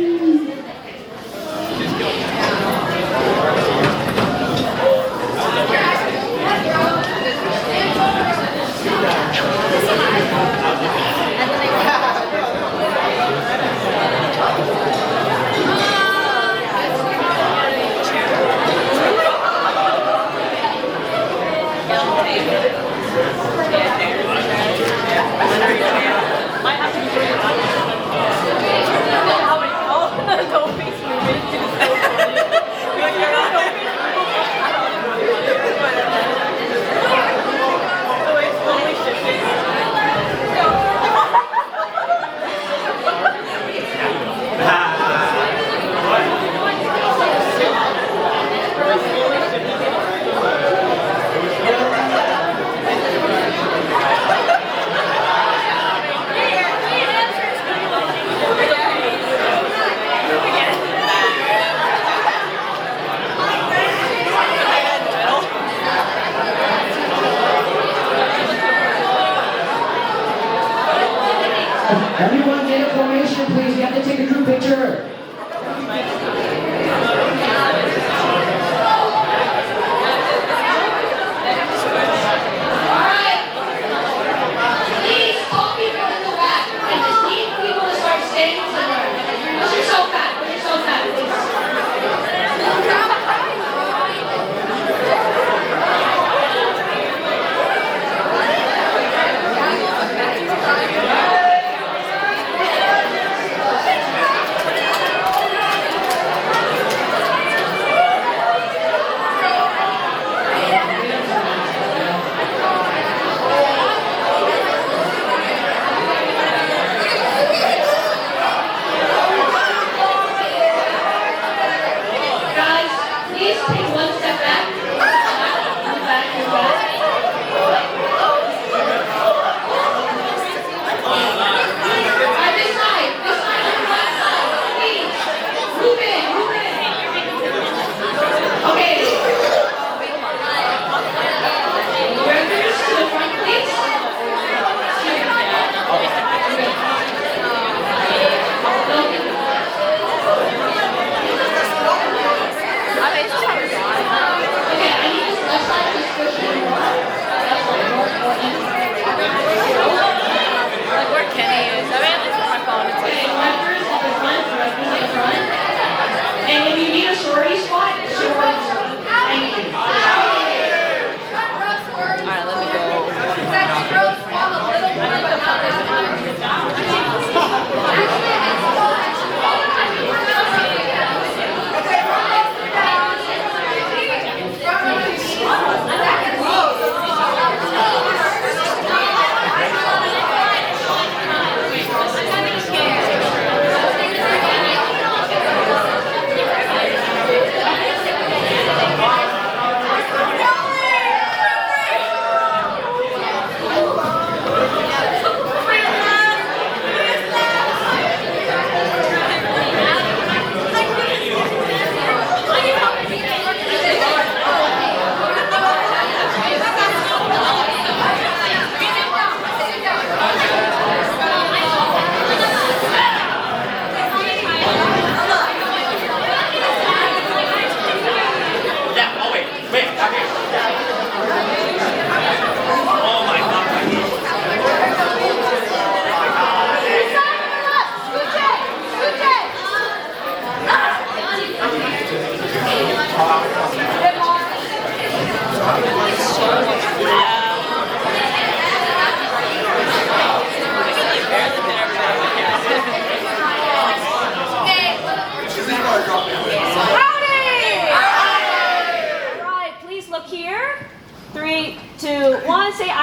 Everyone get a formation, please. We have to take a group picture.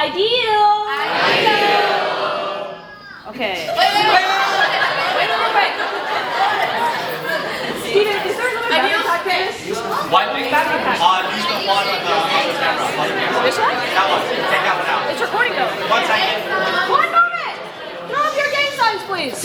Ideal. Okay. Wait. Steven, is there another Ideal. What? Use the one with the camera. This one? That one. Take that one out. It's recording though. 1 second. 1 moment. Throw up your gang signs, please.